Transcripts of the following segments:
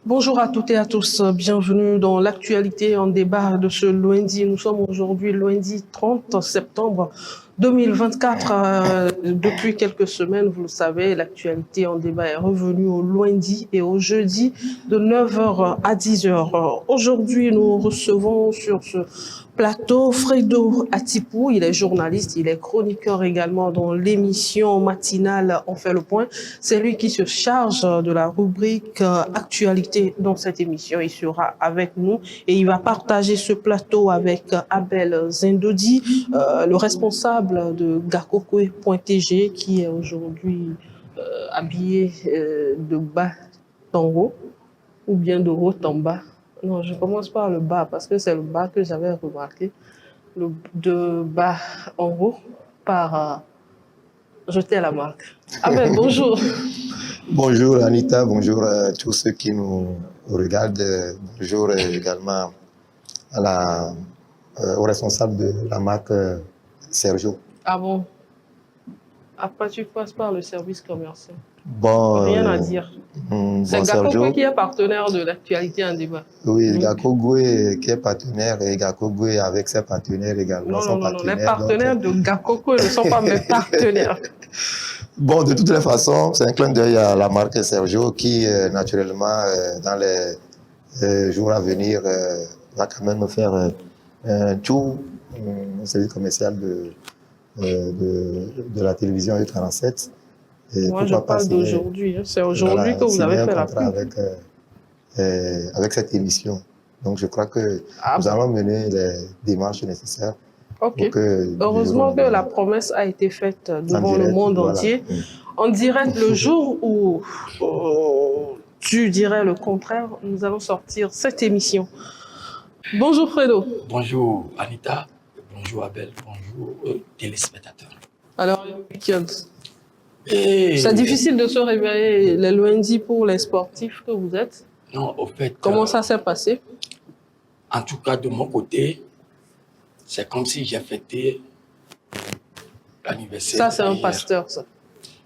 Bonjour à toutes et à tous, bienvenue dans l'actualité en débat de ce lundi. Nous sommes aujourd'hui lundi 30 septembre 2024. Depuis quelques semaines, vous le savez, l'actualité en débat est revenue au lundi et au jeudi de 9h à 10h. Aujourd'hui, nous recevons sur ce plateau Fredo Atipou. Il est journaliste, il est chroniqueur également dans l'émission matinale On fait le point. C'est lui qui se charge de la rubrique actualité dans cette émission. Il sera avec nous et il va partager ce plateau avec Abel Zindodi, le responsable de Gakokwe.tg, qui est aujourd'hui habillé de bas en haut ou bien de haut en bas. Non, je commence par le bas parce que c'est le bas que j'avais remarqué. De bas en haut par jeter à la marque. Abel, bonjour. Bonjour Anita, bonjour à tous ceux qui nous regardent. Bonjour également au responsable de la marque Sergio. Ah bon? Après, tu passes par le service commercial. Bon, rien à dire. C'est Gakokwe qui est partenaire de l'actualité en débat. Oui, Gakokwe qui est partenaire et Gakokwe avec ses partenaires également. Non, les partenaires de Gakokwe ne sont pas mes partenaires. Bon, de toutes les façons, c'est un clin d'œil à la marque Sergio qui, naturellement, dans les jours à venir, va quand même faire un tour au service commercial de la télévision E37. Moi, je parle d'aujourd'hui. C'est aujourd'hui que vous avez fait la pub. Avec cette émission. Donc, je crois que nous allons mener les démarches nécessaires. Ok. Heureusement que la promesse a été faite devant le monde entier. En direct, le jour où tu dirais le contraire, nous allons sortir cette émission. Bonjour Fredo. Bonjour Anita. Bonjour Abel. Bonjour téléspectateurs. Alors, le week-end. C'est difficile de se réveiller les lundis pour les sportifs que vous êtes. Non, au fait. Comment ça s'est passé? En tout cas, de mon côté, c'est comme si j'ai fêté l'anniversaire. Ça, c'est un pasteur, ça.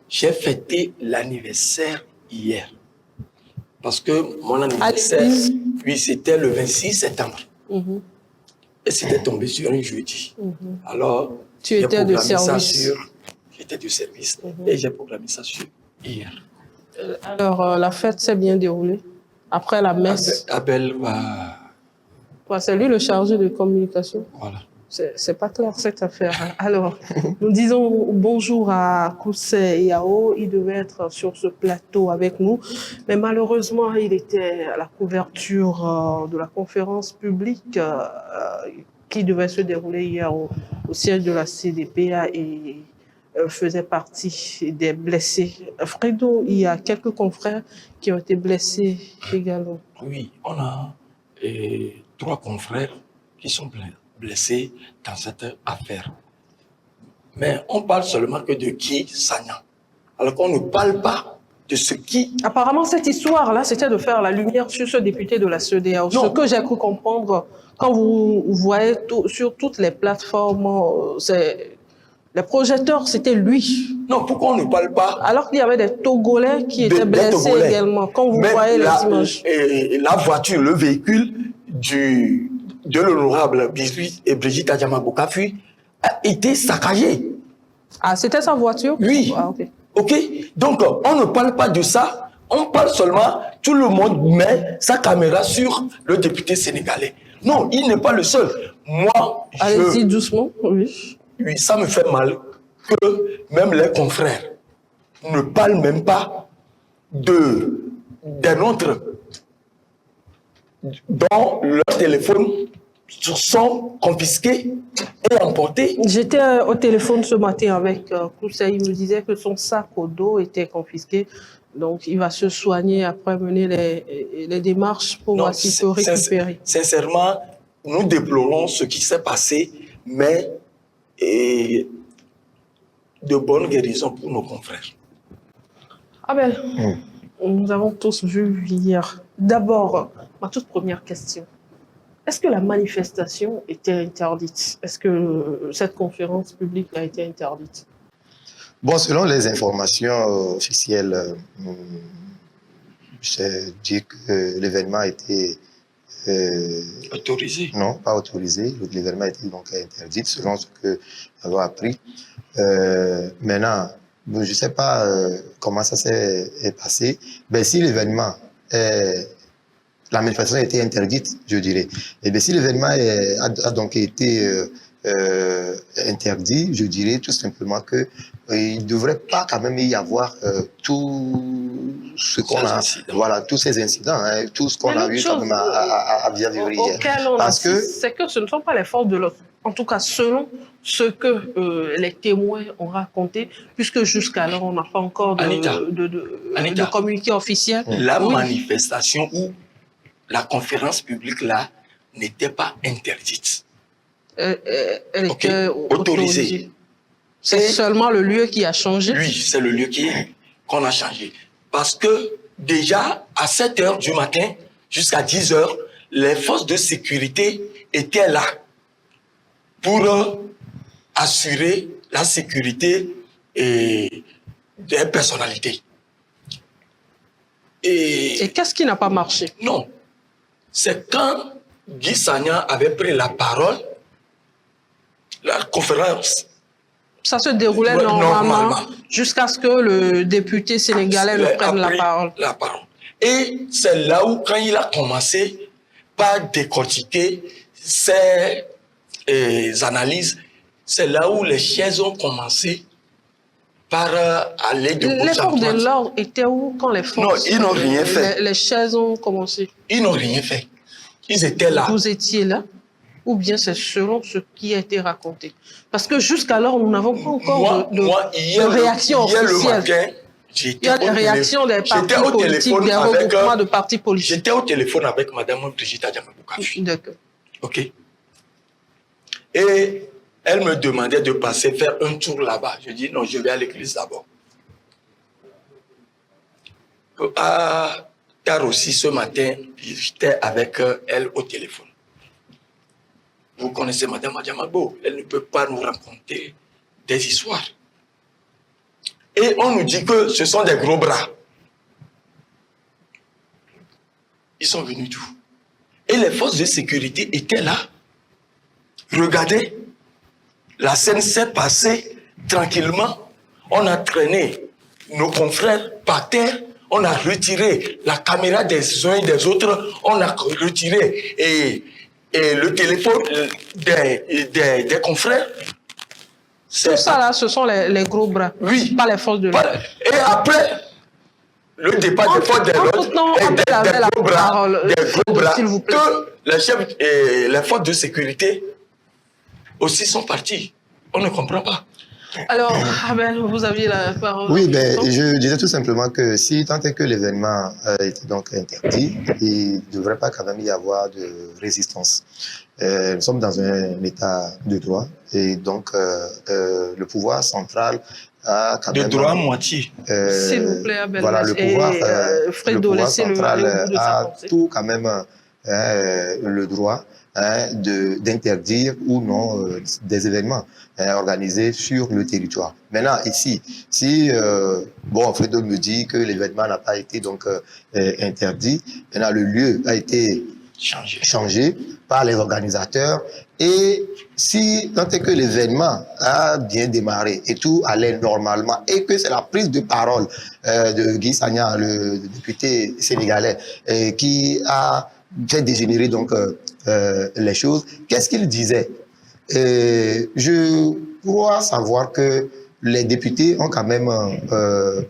J'ai fêté l'anniversaire hier. Parce que mon anniversaire, oui, c'était le 26 septembre. Et c'était tombé sur un jeudi. Alors, tu étais de service. J'étais du service et j'ai programmé ça sur hier. Alors, la fête s'est bien déroulée après la messe. Abel va... C'est lui le chargé de communication. Voilà. C'est pas clair cette affaire. Alors, nous disons bonjour à Koussé Yao. Il devait être sur ce plateau avec nous, mais malheureusement, il était à la couverture de la conférence publique qui devait se dérouler hier au siège de la CDPA et faisait partie des blessés. Fredo, il y a quelques confrères qui ont été blessés également. Oui, on a 3 confrères qui sont blessés dans cette affaire. Mais on parle seulement que de qui Sagna. Alors qu'on ne parle pas de ce qui... Apparemment, cette histoire-là, c'était de faire la lumière sur ce député de la CEDEAO. Ce que j'ai cru comprendre, quand vous voyez sur toutes les plateformes, les projecteurs, c'était lui. Non, pourquoi on ne parle pas? Alors qu'il y avait des Togolais qui étaient blessés également, quand vous voyez les images. La voiture, le véhicule de l'honorable Biscuit et Brigitte Adjamabokafi a été saccagé. Ah, c'était sa voiture? Oui. Ah, ok. Donc, on ne parle pas de ça. On parle seulement, tout le monde met sa caméra sur le député sénégalais. Non, il n'est pas le seul. Moi, allez-y doucement, oui. Oui, ça me fait mal que même les confrères ne parlent même pas des nôtres dont leurs téléphones sont confisqués et emportés. J'étais au téléphone ce matin avec Koussa. Il me disait que son sac au dos était confisqué. Donc, il va se soigner après mener les démarches pour voir s'il peut récupérer. Sincèrement, nous déplorons ce qui s'est passé, mais de bonnes guérisons pour nos confrères. Abel, nous avons tous vu hier. D'abord, ma toute première question. Est-ce que la manifestation était interdite? Est-ce que cette conférence publique a été interdite? Bon, selon les informations officielles, c'est dire que l'événement a été autorisé. Non, pas autorisé. L'événement a été donc interdit, selon ce que nous avons appris. Maintenant, je ne sais pas comment ça s'est passé. Mais si l'événement la manifestation a été interdite, je dirais. Et bien, si l'événement a donc été interdit, je dirais tout simplement que il ne devrait pas quand même y avoir tout ce qu'on a, voilà, tous ces incidents, hein, tout ce qu'on a eu quand même à bien vivre hier. Parce que c'est que ce ne sont pas les forces de l'ordre. En tout cas, selon ce que les témoins ont raconté, puisque jusqu'alors, on n'a pas encore de communiqué officiel. La manifestation ou la conférence publique là n'était pas interdite. Elle était autorisée. C'est seulement le lieu qui a changé? Oui, c'est le lieu qu'on a changé. Parce que déjà, à 7 h du matin jusqu'à 10 h, les forces de sécurité étaient là pour assurer la sécurité des personnalités. Et qu'est-ce qui n'a pas marché? Non. C'est quand Guy Sagna avait pris la parole, la conférence. Ça se déroulait normalement jusqu'à ce que le député sénégalais ne prenne la parole. Et c'est là où, quand il a commencé par décortiquer ses analyses, c'est là où les chaises ont commencé par aller de Les forces de l'ordre étaient où quand les forces... Non, ils n'ont rien fait. Les chaises ont commencé. Ils n'ont rien fait. Ils étaient là. Vous étiez là? Ou bien c'est selon ce qui a été raconté? Parce que jusqu'alors, nous n'avons pas encore de réaction officielle. Il y a des réactions des partis politiques, des regroupements de partis politiques. J'étais au téléphone avec Mme Brigitte Adjamaboukafi. D'accord. OK. Et elle me demandait de passer faire un tour là-bas. Je dis non, je vais à l'église d'abord. Car aussi ce matin, j'étais avec elle au téléphone. Vous connaissez Mme Adjamabo, elle ne peut pas nous raconter des histoires. Et on nous dit que ce sont des gros bras. Ils sont venus d'où? Et les forces de sécurité étaient là. Regardez, la scène s'est passée tranquillement. On a traîné nos confrères par terre. On a retiré la caméra des uns et des autres. On a retiré et le téléphone des confrères. Tout ça là, ce sont les gros bras. Oui. Pas les forces de l'ordre. Et après, le départ des forces de l'ordre et des gros bras, s'il vous plaît. que les chefs et les forces de sécurité aussi sont partis. On ne comprend pas. Alors, Abel, vous aviez la parole. Oui, ben, je disais tout simplement que si tant est que l'événement était donc interdit, il ne devrait pas quand même y avoir de résistance. Nous sommes dans un état de droit et donc le pouvoir central a quand même... De droit à moitié. S'il vous plaît, Abel. Voilà, le pouvoir central a tout quand même le droit d'interdire ou non des événements organisés sur le territoire. Maintenant, ici, si Fredo me dit que l'événement n'a pas été donc interdit, maintenant le lieu a été changé par les organisateurs et si tant est que l'événement a bien démarré et tout allait normalement et que c'est la prise de parole de Guy Sagna, le député sénégalais, qui a fait dégénérer donc les choses. Qu'est-ce qu'il disait? Je crois savoir que les députés ont quand même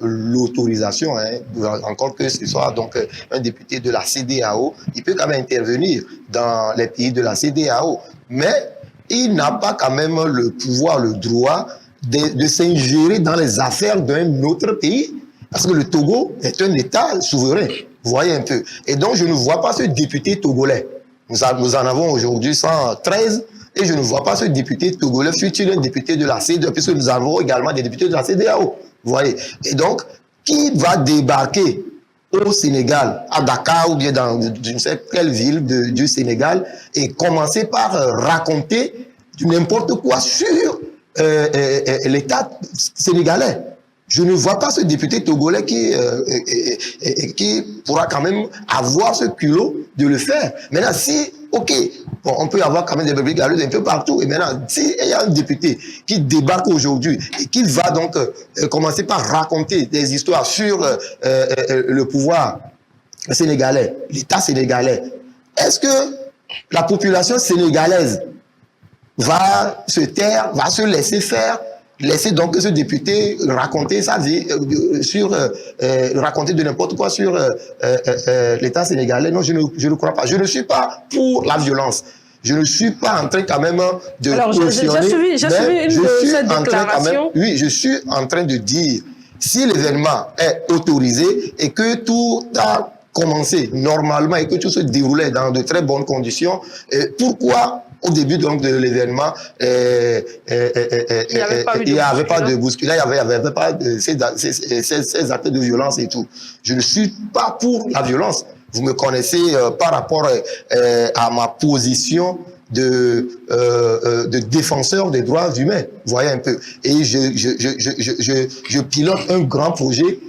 l'autorisation, encore que ce soit donc un député de la CEDEAO, il peut quand même intervenir dans les pays de la CEDEAO, mais il n'a pas quand même le pouvoir, le droit de s'ingérer dans les affaires d'un autre pays, parce que le Togo est un État souverain, vous voyez un peu. Et donc je ne vois pas ce député togolais. Nous en avons aujourd'hui 113, et je ne vois pas ce député togolais fut-il un député de la CEDEAO, puisque nous avons également des députés de la CEDEAO. Vous voyez. Et donc, qui va débarquer au Sénégal, à Dakar ou bien dans je ne sais quelle ville du Sénégal, et commencer par raconter n'importe quoi sur l'État sénégalais? Je ne vois pas ce député togolais qui pourra quand même avoir ce culot de le faire. Maintenant, si, ok, bon, on peut avoir quand même des brebis galeuses un peu partout. Et maintenant, s'il y a un député qui débarque aujourd'hui et qui va donc commencer par raconter des histoires sur le pouvoir sénégalais, l'État sénégalais, est-ce que la population sénégalaise va se taire, va se laisser faire, laisser donc ce député raconter sa vie raconter de n'importe quoi sur l'État sénégalais? Non, je ne crois pas. Je ne suis pas pour la violence. Je ne suis pas en train quand même de cautionner. J'ai suivi une de cette déclaration. Oui, je suis en train de dire, si l'événement est autorisé et que tout a commencé normalement et que tout se déroulait dans de très bonnes conditions, pourquoi au début donc de l'événement, il n'y avait pas de bousculade, il n'y avait pas de ces actes de violence et tout. Je ne suis pas pour la violence. Vous me connaissez par rapport à ma position de défenseur des droits humains. Vous voyez un peu. Et je pilote un grand projet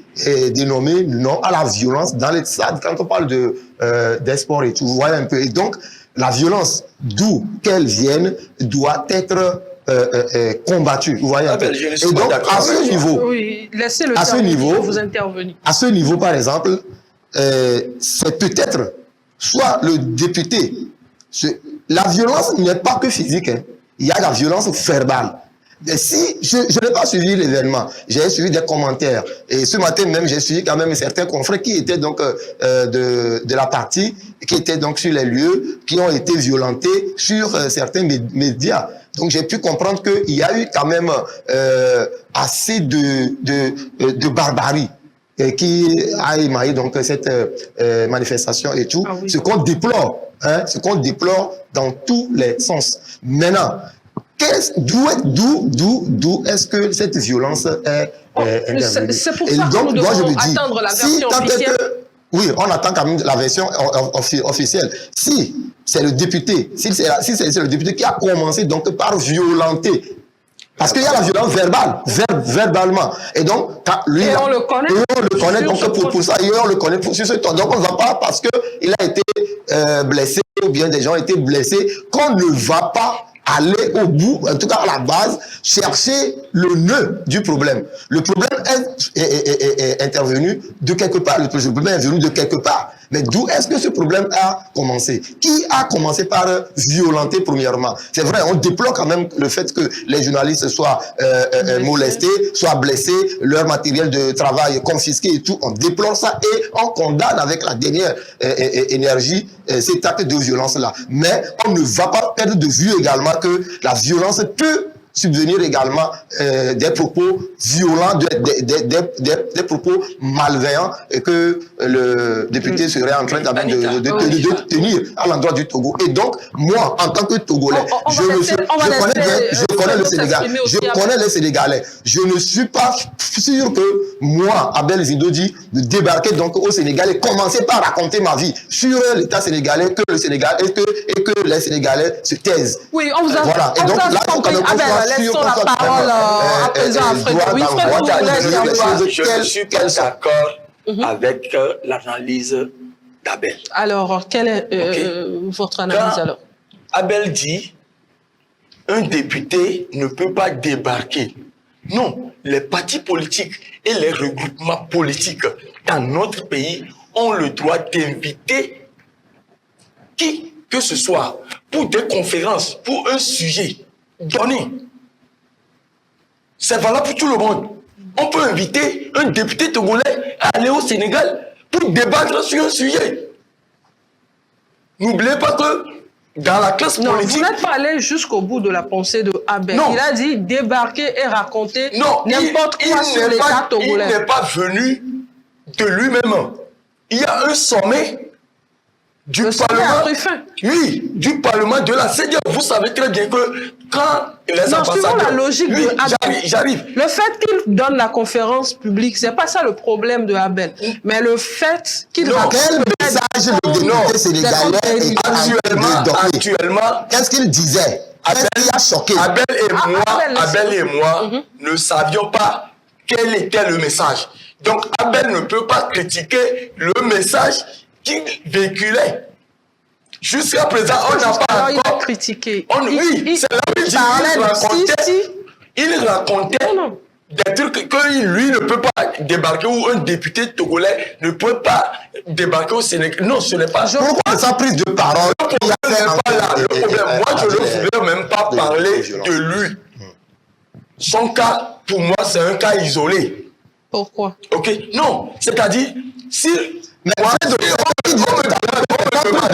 dénommé Non à la violence dans les stades quand on parle des sports et tout. Vous voyez un peu. Et donc, la violence, d'où qu'elle vienne, doit être combattue. Vous voyez un peu. Et donc, à ce niveau, oui, laissez le temps vous intervenir. À ce niveau, par exemple, c'est peut-être soit le député. La violence n'est pas que physique. Hein. Il y a la violence verbale. Et si je n'ai pas suivi l'événement, j'ai suivi des commentaires. Et ce matin même, j'ai suivi quand même certains confrères qui étaient donc de la partie, qui étaient donc sur les lieux, qui ont été violentés sur certains médias. Donc j'ai pu comprendre qu'il y a eu quand même assez de barbarie qui a émaillé donc cette manifestation et tout. Ah oui. Ce qu'on déplore, hein, ce qu'on déplore dans tous les sens. Maintenant, d'où est-ce que cette violence est intervenue? C'est pour ça que nous devons attendre la version officielle. Oui, on attend quand même la version officielle. Si c'est le député, si c'est le député qui a commencé donc par violenter, parce qu'il y a la violence verbale, verbalement. Et donc, lui, on le connaît. Et on le connaît donc pour ça. Et on le connaît sur ce temps. Donc, on ne va pas parce qu'il a été blessé ou bien des gens ont été blessés qu'on ne va pas aller au bout, en tout cas à la base, chercher le nœud du problème. Le problème est intervenu de quelque part. Le problème est venu de quelque part. Mais d'où est-ce que ce problème a commencé? Qui a commencé par violenter premièrement? C'est vrai, on déplore quand même le fait que les journalistes soient molestés, soient blessés, leur matériel de travail confisqué et tout. On déplore ça et on condamne avec la dernière énergie cet acte de violence-là. Mais on ne va pas perdre de vue également que la violence peut subvenir également des propos violents, des propos malveillants et que le député serait en train de tenir à l'endroit du Togo. Et donc, moi, en tant que Togolais, je connais le Sénégal, je connais les Sénégalais. Je ne suis pas sûr que moi, Abel Zindodi, de débarquer donc au Sénégal et commencer par raconter ma vie sur l'État sénégalais, que le Sénégal et que les Sénégalais se taisent. Oui, on vous a voilà. Et donc là, on laissons la parole à présent à Frédéric. Je ne suis pas d'accord avec l'analyse d'Abel. Alors, quelle est votre analyse alors? Abel dit, un député ne peut pas débarquer. Non, les partis politiques et les regroupements politiques dans notre pays ont le droit d'inviter qui que ce soit pour des conférences, pour un sujet donné. C'est valable pour tout le monde. On peut inviter un député togolais à aller au Sénégal pour débattre sur un sujet. N'oubliez pas que dans la classe politique... Vous n'êtes pas allé jusqu'au bout de la pensée de Abel. Il a dit débarquer et raconter n'importe quoi sur l'État togolais. Il n'est pas venu de lui-même. Il y a un sommet du Parlement. Oui, du Parlement de la CEDEAO. Vous savez très bien que quand les ambassadeurs... Suivant la logique de Abel. J'arrive. Le fait qu'il donne la conférence publique, c'est pas ça le problème de Abel. Mais le fait qu'il... Quel message le député sénégalais actuellement, qu'est-ce qu'il disait? Abel a choqué. Abel et moi ne savions pas quel était le message. Donc Abel ne peut pas critiquer le message qu'il véhiculait. Jusqu'à présent, on n'a pas alors, il a encore... critiqué. Oui, c'est là où il racontait Non. des trucs que lui ne peut pas débarquer, ou un député togolais ne peut pas débarquer au Sénégal. Non, ce n'est pas... Pourquoi sa prise de parole? Le problème n'est pas là. Le problème, moi, je ne voulais même pas parler de lui. Son cas, pour moi, c'est un cas isolé. Pourquoi? Ok? Non, c'est-à-dire, si... Mais c'est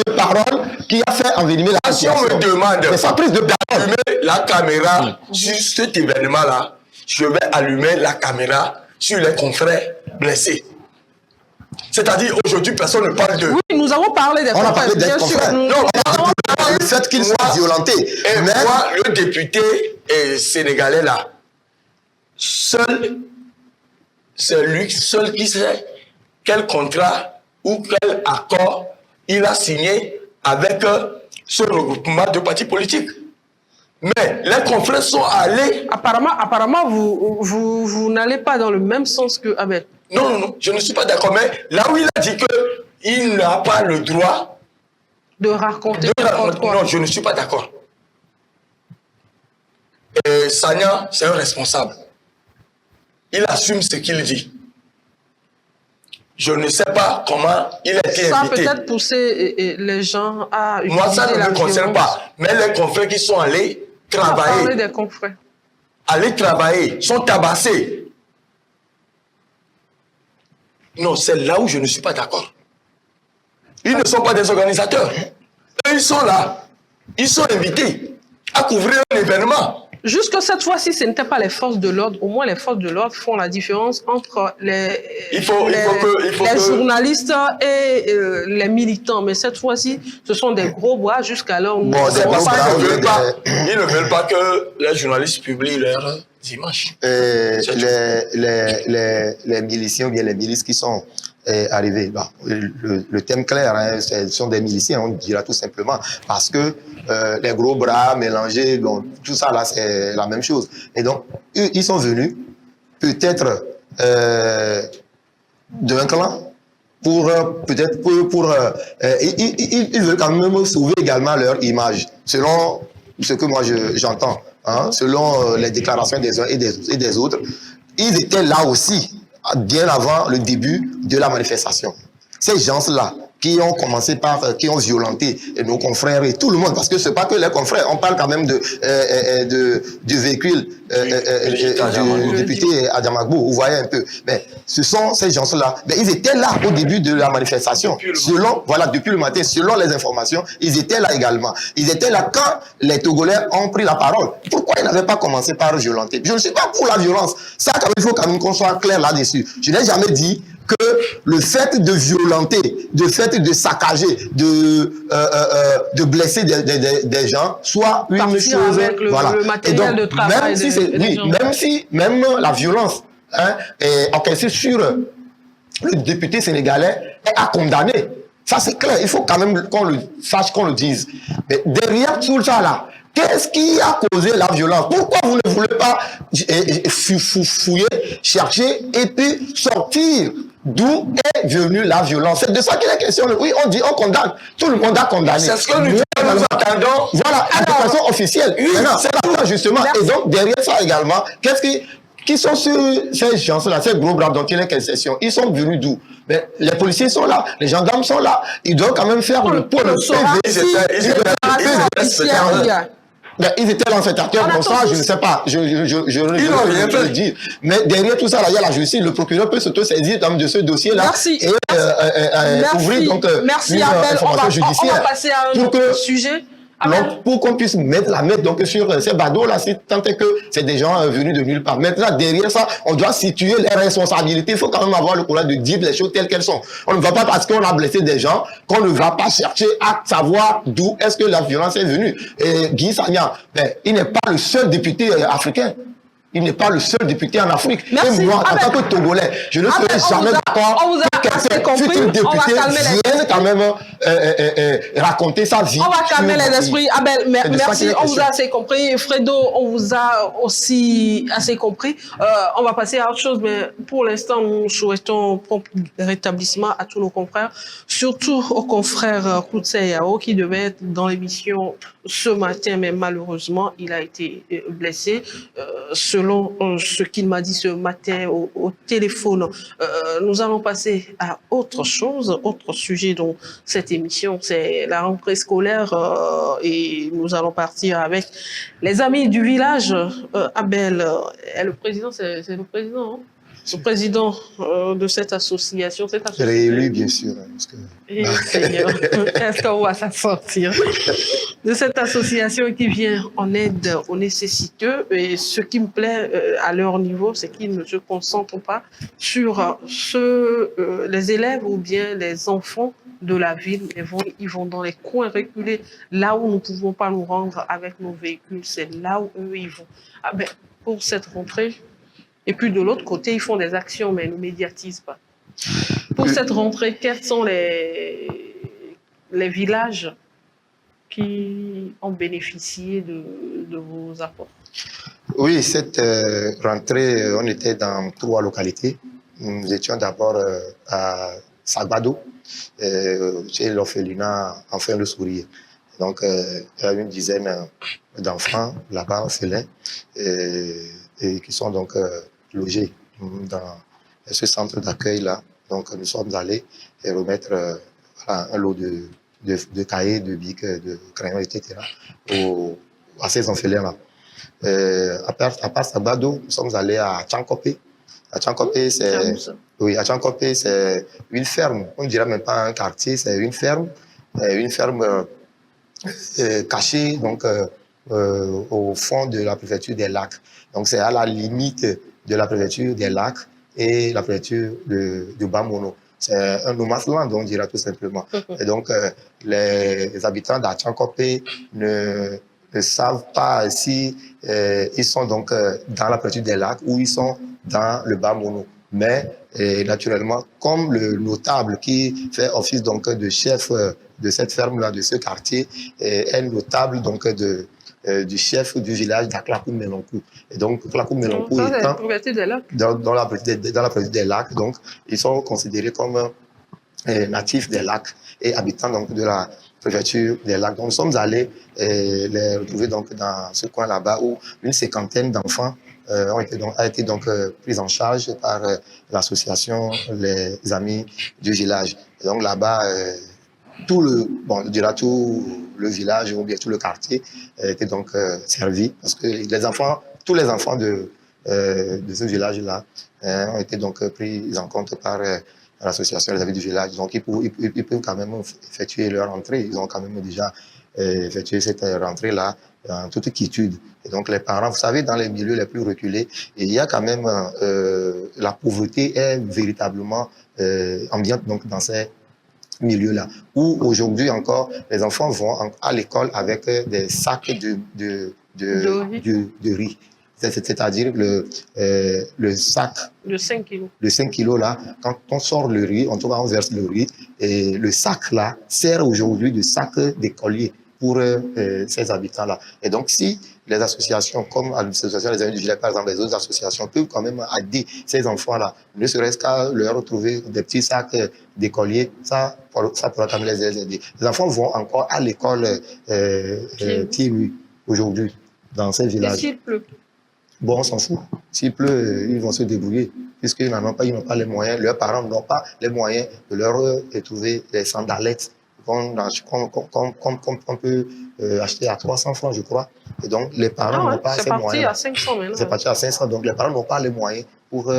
de parole qui a fait envenimer la Si on situation. me demande d'allumer la caméra sur cet événement-là, je vais allumer la caméra sur les confrères blessés. C'est-à-dire, aujourd'hui, personne ne parle de... Oui, nous avons parlé des On a parlé des bien sûr. confrères. Nous Non, avons parlé le fait qu'ils soient violentés. Et Mais moi, le député sénégalais là, seul, c'est lui seul qui sait quel contrat ou quel accord il a signé avec ce regroupement de partis politiques. Mais les confrères sont allés... Apparemment, vous n'allez pas dans le même sens que Abel. Non, je ne suis pas d'accord. Mais là où il a dit qu'il n'a pas le droit de raconter quoi. Non, je ne suis pas d'accord. Et Sagna, c'est un responsable. Il assume ce qu'il dit. Je ne sais pas comment il a été invité. Ça peut-être pousser les gens à... Moi, ça ne me concerne pas. Mais les confrères qui sont allés travailler... Parler des confrères. Aller travailler, sont tabassés. Non, c'est là où je ne suis pas d'accord. Ils ne sont pas des organisateurs. Eux, ils sont là. Ils sont invités à couvrir un événement. Jusque cette fois-ci, ce n'était pas les forces de l'ordre. Au moins, les forces de l'ordre font la différence entre les journalistes et les militants. Mais cette fois-ci, ce sont des gros bras jusqu'alors. Bon, ils ne veulent pas que les journalistes publient leurs images. Les miliciens ou bien les milices qui sont arrivés, bon, le thème clair, hein, ce sont des miliciens, on dira tout simplement, parce que les gros bras mélangés, bon, tout ça là, c'est la même chose. Et donc, eux, ils sont venus, peut-être d'un clan, ils veulent quand même sauver également leur image, selon ce que moi j'entends, hein, selon les déclarations des uns et des autres. Ils étaient là aussi, bien avant le début de la manifestation. Ces gens-là, qui ont commencé par, qui ont violenté nos confrères et tout le monde, parce que c'est pas que les confrères, on parle quand même du véhicule du député Adjamagbo, vous voyez un peu. Mais ce sont ces gens-là, ils étaient là au début de la manifestation, depuis le matin, selon les informations, ils étaient là également. Ils étaient là quand les Togolais ont pris la parole. Pourquoi ils n'avaient pas commencé par violenter? Je ne suis pas pour la violence. Ça, il faut quand même qu'on soit clair là-dessus. Je n'ai jamais dit que le fait de violenter, le fait de saccager, de blesser des gens soit une chose... Voilà. Le matériel de travail même la violence est encaissée sur le député sénégalais est à condamner. Ça, c'est clair. Il faut quand même qu'on le sache, qu'on le dise. Mais derrière tout ça, là, qu'est-ce qui a causé la violence? Pourquoi vous ne voulez pas fouiller, chercher et puis sortir d'où est venue la violence? C'est de ça qu'il est question. Oui, on dit, on condamne. Tout le monde a condamné. C'est ce que nous attendons. Voilà, de façon officielle. Oui, c'est là, justement. Merci. Et donc, derrière ça également, qui sont ces gens-là, ces gros bras dont il est question? Ils sont venus d'où? Mais les policiers sont là, les gendarmes sont là. Ils doivent quand même faire le PV. Ils étaient lancetateurs comme ça, je ne sais pas. Je ne dire. Mais derrière tout ça, là, il y a la justice. Le procureur peut s'auto-saisir de ce dossier-là et ouvrir donc une information judiciaire. On va passer à un autre sujet. Donc, pour qu'on puisse la mettre donc, sur ces badauds-là, tant que c'est des gens venus de nulle part. Maintenant, derrière ça, on doit situer les responsabilités. Il faut quand même avoir le courage de dire les choses telles qu'elles sont. On ne va pas parce qu'on a blessé des gens, qu'on ne va pas chercher à savoir d'où est-ce que la violence est venue. Et Guy Sagna, il n'est pas le seul député africain. Il n'est pas le seul député en Afrique. Merci. Et moi, en tant que Togolais, je ne serai jamais d'accord que quelqu'un, futur député, vienne quand même raconter sa vie. On va calmer les esprits. Abel, merci, on vous a assez compris. Fredo, on vous a aussi assez compris. On va passer à autre chose, mais pour l'instant, nous souhaitons prompt rétablissement à tous nos confrères, surtout au confrère Koutse Yao qui devait être dans l'émission ce matin, mais malheureusement, il a été blessé. Selon ce qu'il m'a dit ce matin au téléphone, nous allons passer à autre chose, autre sujet dans cette émission, c'est la rentrée scolaire et nous allons partir avec les amis du village. Abel est le président, c'est le président, hein? Le président de cette association. Réélu, bien sûr. Parce que... Est-ce qu'on va s'en sortir? De cette association qui vient en aide aux nécessiteux. Et ce qui me plaît à leur niveau, c'est qu'ils ne se concentrent pas sur les élèves ou bien les enfants de la ville. Ils vont dans les coins reculés, là où nous ne pouvons pas nous rendre avec nos véhicules. C'est là où eux, ils vont. Ah ben, pour cette rentrée, et puis de l'autre côté, ils font des actions, mais ils ne médiatisent pas. Pour cette rentrée, quels sont les villages qui ont bénéficié de vos apports? Oui, cette rentrée, on était dans 3 localités. Nous étions d'abord à Sagbado, chez l'orphelinat Enfin le Sourire. Donc, il y a une dizaine d'enfants là-bas, orphelins, et qui sont donc logés dans ce centre d'accueil-là. Donc, nous sommes allés remettre un lot de cahiers, de bics, de crayons, etc. à ces orphelins-là. À part Sagbado, nous sommes allés à Tchankopé. À Tchankopé, c'est une ferme. On ne dirait même pas un quartier, c'est une ferme cachée donc, au fond de la préfecture des Lacs. Donc, c'est à la limite de la préfecture des Lacs et la préfecture de Bamono. C'est un no man's land, on dira tout simplement. Et donc, les habitants d'Atchankopé ne savent pas si ils sont donc dans la préfecture des Lacs ou ils sont dans le Bamono. Mais naturellement, comme le notable qui fait office donc de chef de cette ferme-là, de ce quartier, est notable donc du chef du village d'Aklakoum-Melonkou. Et donc, Aklakoum-Melonkou étant dans la préfecture des Lacs, donc ils sont considérés comme natifs des lacs et habitants donc de la préfecture des Lacs. Donc, nous sommes allés les retrouver donc dans ce coin là-bas où une cinquantaine d'enfants a été donc pris en charge par l'association Les Amis du Village. Et donc là-bas, tout le village ou bien tout le quartier était donc servi parce que tous les enfants de ce village-là ont été donc pris en compte par l'association Les Amis du Village. Donc ils peuvent quand même effectuer leur entrée. Ils ont quand même déjà effectué cette rentrée-là en toute quiétude. Et donc les parents, vous savez, dans les milieux les plus reculés, il y a quand même la pauvreté est véritablement ambiante donc dans ces milieux-là, où aujourd'hui encore, les enfants vont à l'école avec des sacs de riz. C'est-à-dire le sac de 5 kilos. Le 5 kilos là, quand on sort le riz, on verse le riz, et le sac là sert aujourd'hui de sac d'écolier pour ces habitants-là. Et donc, si les associations, comme l'association Les Amis du Village, par exemple, les autres associations, peuvent quand même aider ces enfants-là, ne serait-ce qu'à leur retrouver des petits sacs d'écoliers, ça pourra quand même les aider. Les enfants vont encore à l'école pieds nus aujourd'hui, dans ces villages. Et s'il pleut? Bon, on s'en fout. S'il pleut, ils vont se débrouiller, puisqu'ils n'ont pas les moyens, leurs parents n'ont pas les moyens de leur trouver des sandalettes qu'on peut acheter à 300 francs, je crois. Et donc, les parents n'ont pas ces moyens. C'est parti à 500 maintenant. C'est parti à 500. Donc, les parents n'ont pas les moyens pour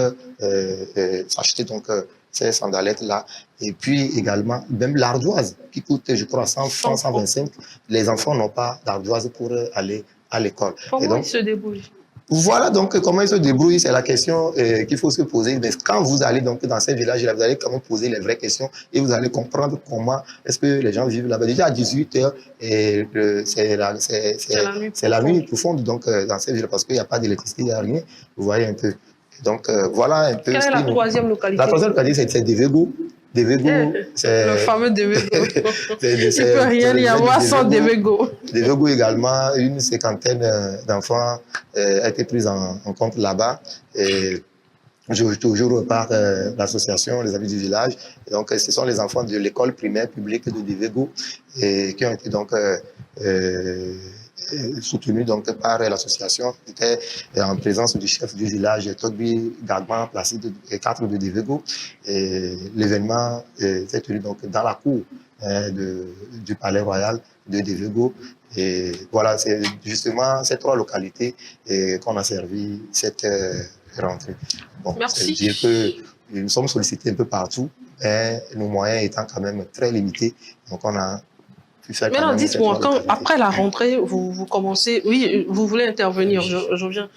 s'acheter donc ces sandalettes-là. Et puis, également, même l'ardoise, qui coûte, je crois, 100 francs, 125. Les enfants n'ont pas d'ardoise pour aller à l'école. Comment ils se débrouillent? Voilà donc comment ils se débrouillent, c'est la question qu'il faut se poser. Mais quand vous allez donc dans ces villages-là, vous allez quand même poser les vraies questions et vous allez comprendre comment est-ce que les gens vivent là-bas. Déjà à 18h, c'est la nuit profonde donc, dans ces villages parce qu'il n'y a pas d'électricité, il n'y a rien. Vous voyez un peu. Donc voilà un peu. Quelle est la troisième localité? La troisième localité, c'est Devego. Devego, c'est... Le fameux Devego. Il ne c'est- peut rien c'est y le avoir de sans Devego. Devego également, une cinquantaine d'enfants a été prise en compte là-bas. Et toujours par l'association Les Amis du Village. Et donc, ce sont les enfants de l'école primaire publique de Devego et qui ont été donc soutenus donc par l'association qui était en présence du chef du village Togbi Gagman, Placide et 4 de Devego. Et l'événement s'est tenu donc dans la cour du Palais Royal de Devego. Et voilà, c'est justement ces 3 localités qu'on a servi cette rentrée. Bon, Merci. C'est dire que nous sommes sollicités un peu partout, mais nos moyens étant quand même très limités, donc on a pu faire quand Maintenant, même ces dites-moi, 3 localités. après la rentrée, vous commencez... Oui, vous voulez intervenir, je viens.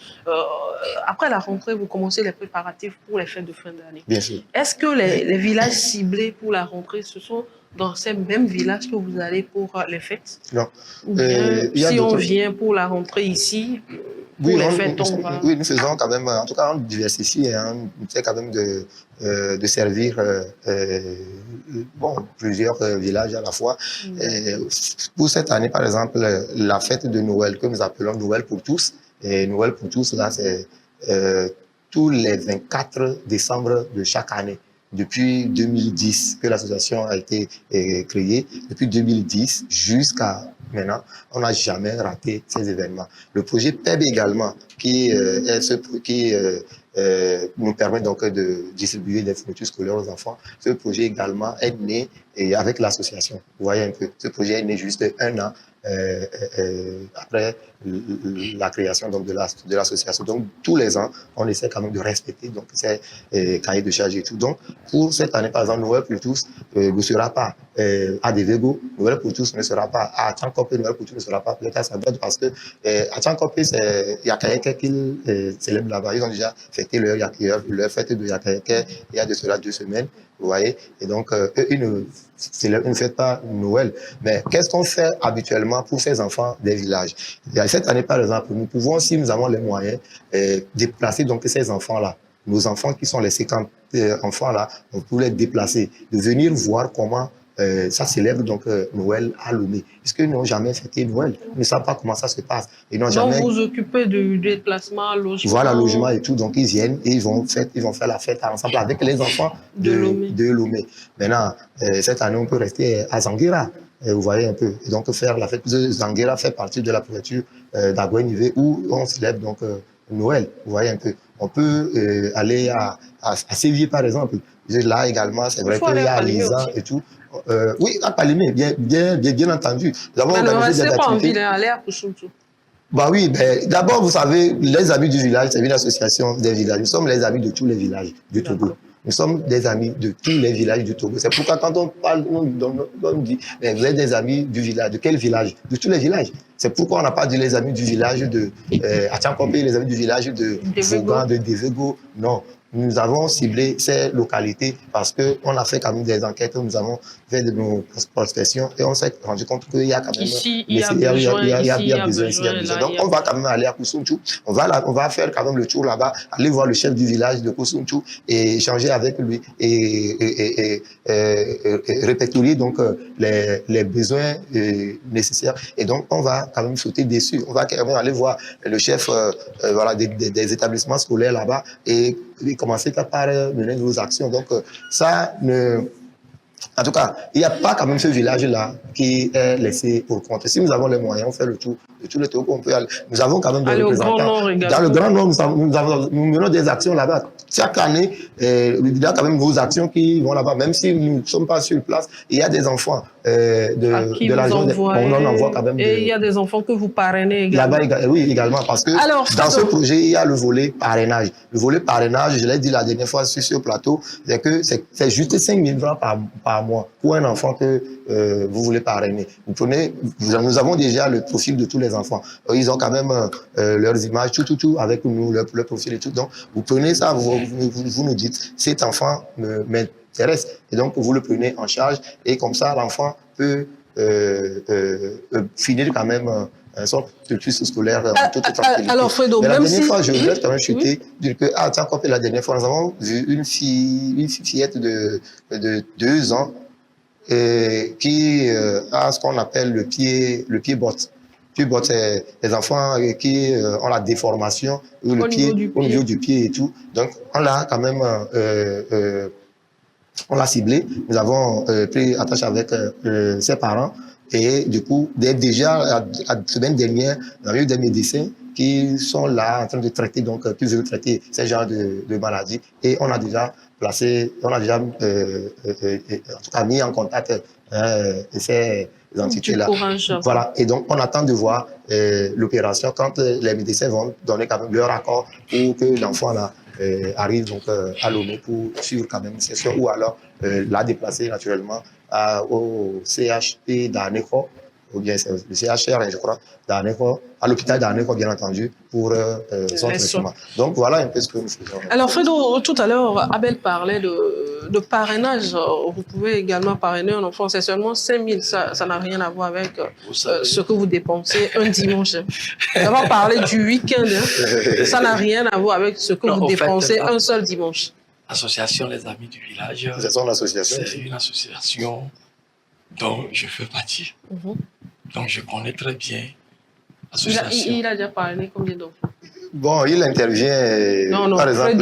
Après la rentrée, vous commencez les préparatifs pour les fêtes de fin d'année. Bien sûr. Est-ce que les villages ciblés pour la rentrée, ce sont dans ces mêmes villages que vous allez pour les fêtes? Non. Ou bien, Il y a si on d'autres- vient pour la rentrée ici, pour Oui, les fêtes, on va... oui, nous faisons quand même, en tout cas, on diversifie, hein, on essaie quand même de servir bon, plusieurs villages à la fois. Pour cette année, par exemple, la fête de Noël, que nous appelons Noël pour tous, et Noël pour tous, là, c'est tous les 24 décembre de chaque année. Depuis 2010 que l'association a été créée, depuis 2010 jusqu'à maintenant, on n'a jamais raté ces événements. Le projet PEB également, qui nous permet donc de distribuer des fournitures scolaires aux enfants. Ce projet également est né et avec l'association. Vous voyez un peu, ce projet est né juste 1 an après la création donc, de l'association. Donc, tous les ans, on essaie quand même de respecter donc, ces cahiers de charges et tout. Donc, pour cette année, par exemple, Noël pour tous ne sera pas à Devego, Noël pour tous ne sera pas à Tchankopé, Noël pour tous ne sera pas peut-être à Sabot, parce que à Tchankopé, il y a Yakayeke qu'ils célèbrent là-bas. Ils ont déjà fêté leur fête de Yakayeke il y a de cela 2 semaines. Vous voyez, et donc eux, ils ne fêtent pas Noël. Mais qu'est-ce qu'on fait habituellement pour ces enfants des villages? Cette année, par exemple, nous pouvons, si nous avons les moyens, déplacer donc ces enfants-là, nos enfants qui sont les 50 enfants-là, on peut les déplacer, de venir voir comment ça célèbre donc Noël à Lomé. Puisqu'ils n'ont jamais fêté Noël, ils ne savent pas comment ça se passe. Ils n'ont jamais... Donc, vous occupez du déplacement, logement. Voilà, logement et tout. Donc, ils viennent et ils vont faire la fête ensemble avec les enfants de Lomé. Maintenant, cette année, on peut rester à Zanguera. Vous voyez un peu. Et donc, faire la fête. Zanguera fait partie de la préfecture d'Aguenivé où on célèbre donc Noël. Vous voyez un peu. On peut aller à Séville, par exemple. Là également, c'est vrai qu'il y a Lisan et tout. Oui, à Palimé, bien entendu. Nous avons organisé des activités. Pas en ville, aller à Koussoumtou. Bah oui, ben, d'abord, vous savez, les Amis du Village, c'est une association des villages. Nous sommes les amis de tous les villages du Togo. Nous sommes des amis de tous les villages du Togo. C'est pourquoi quand on parle, on dit, mais vous êtes des amis du village. De quel village? De tous les villages. C'est pourquoi on n'a pas dit les amis du village de Atchankopé, les amis du village de Vogan, de Devego. Non. Nous avons ciblé ces localités parce qu'on a fait quand même des enquêtes, nous avons fait de nos prospections et on s'est rendu compte qu'il y a quand même ici, il y a besoin. Donc on va quand même aller à Koussoumtou, on va faire quand même le tour là-bas, aller voir le chef du village de Koussoumtou et échanger avec lui et répertorier donc les besoins nécessaires. Et donc on va quand même sauter dessus, on va quand même aller voir le chef voilà, des établissements scolaires là-bas et commencer par mener nos actions. Donc, ça ne... En tout cas, il n'y a pas quand même ce village-là qui est laissé pour compte. Si nous avons les moyens, on fait le tour de tout le Togo, on peut aller. Nous avons quand même des représentants. Dans le Grand Nord, nous menons des actions là-bas. Chaque année, il y a quand même nos actions qui vont là-bas. Même si nous ne sommes pas sur place, il y a des enfants de la zone. On en envoie quand même. Et il y a des enfants que vous parrainez également. Là-bas, oui, également. Parce que dans ce projet, il y a le volet parrainage. Le volet parrainage, je l'ai dit la dernière fois sur ce plateau, c'est que c'est juste 5 000 francs par mois pour un enfant que vous voulez parrainer. Nous avons déjà le profil de tous les enfants. Ils ont quand même leurs images, tout avec nous, leur profil et tout. Donc, vous prenez ça, vous nous dites, cet enfant m'intéresse. Et donc, vous le prenez en charge et comme ça, l'enfant peut finir quand même son cursus scolaire en toute tranquillité. Alors Fredo, mais la même dernière si... fois, je voulais quand même chuter, dire que, ah, tiens, la dernière fois, nous avons vu une fillette de 2 ans qui a ce qu'on appelle le pied botte. Le pied botte, c'est les enfants qui ont la déformation au niveau du pied et tout. Donc, on l'a quand même on l'a ciblé. Nous avons pris attache avec ses parents. Et du coup, déjà, la semaine dernière, on a eu des médecins qui sont là en train de traiter, donc, qui veulent traiter ces genres de maladies. Et on a déjà placé, on a déjà, en tout cas, mis en contact ces entités-là. Voilà. Et donc, on attend de voir l'opération quand les médecins vont donner quand même leur accord pour que l'enfant là arrive donc à Lomé pour suivre quand même une session ou alors la déplacer naturellement au CHP d'Aneko, ou bien c'est le CHR, je crois, d'Aneko, à l'hôpital d'Aneko, bien entendu, pour son traitement. Donc voilà un peu ce que nous faisons. Alors Fredo, tout à l'heure, Abel parlait de parrainage. Vous pouvez également parrainer un enfant, c'est seulement 5 000, ça n'a rien à voir avec ce que vous dépensez un dimanche. On va parler du week-end, hein. Ça n'a rien à voir avec ce que vous dépensez un seul dimanche. Association Les Amis du Village, c'est une association, dont je fais partie. Donc je connais très bien l'association. Il a déjà parrainé combien d'enfants? Bon, il intervient. Non, par exemple,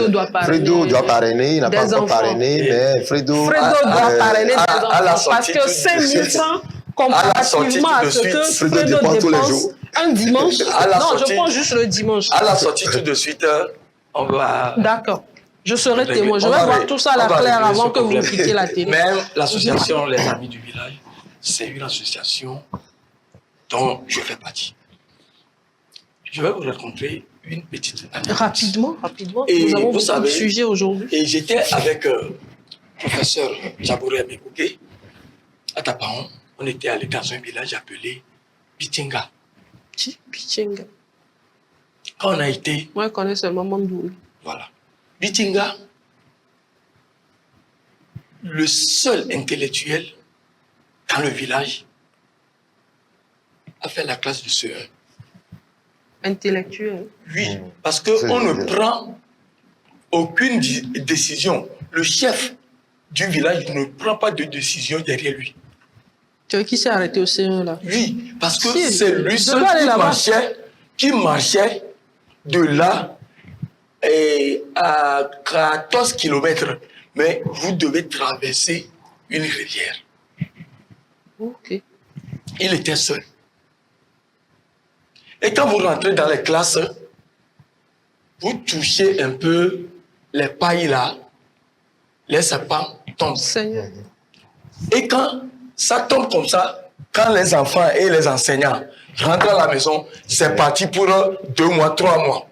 Fredo doit parrainer. Il n'a pas encore parrainé, mais Fredo doit parrainer des enfants. Parce que 5 000 francs, comparativement à ce que Fredo dépense un dimanche. Non, je prends juste le dimanche. À la sortie, tout de suite, on va. D'accord. Je serai témoin. Je vais voir tout ça à la claire avant que vous quittiez la télé. Même l'association Les Amis du Village, c'est une association dont je fais partie. Je vais vous raconter une petite anecdote. Rapidement. Et nous avons vous beaucoup savez, de sujets aujourd'hui. Et j'étais avec le professeur Jabouré Mekouké à Tapaon. On était allé dans un village appelé Pichinga. Pichinga. Quand on a été... Moi, je connais seulement Mandouri. Voilà. Pichinga, le seul intellectuel dans le village, a fait la classe de CE1. Intellectuel? Oui, parce qu'on ne prend aucune décision. Le chef du village ne prend pas de décision derrière lui. Tu vois qui s'est arrêté au CE1 là? Oui, parce que c'est lui seul qui marchait de là à 14 km. Mais vous devez traverser une rivière. Ok. Il était seul. Et quand vous rentrez dans les classes, vous touchez un peu les pailles là, les sapins tombent. Seigneur. Et quand ça tombe comme ça, quand les enfants et les enseignants rentrent à la maison, c'est parti pour 2 mois, 3 mois.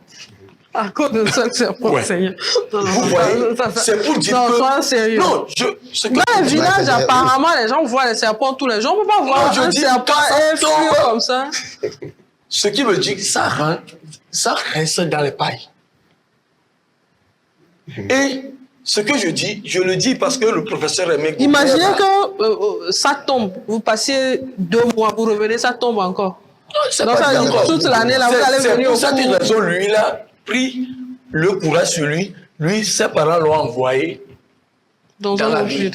À cause de ça, c'est pour Seigneur. Vous voyez, c'est pour dire que... sois sérieux. Non, dans les villages, apparemment, les gens voient les serpents tous les jours. On ne peut pas voir un serpent influent comme ça. Ce qui veut dire que ça reste dans les pailles. Et ce que je dis, je le dis parce que le professeur aimait... Imaginez que ça tombe, vous passez 2 mois, vous revenez, ça tombe encore. Non, donc ça dit toute l'année, là, vous allez venir au cours. C'est pour cette raison, lui, il a pris le courage sur lui. Lui, ses parents l'ont envoyé dans la ville.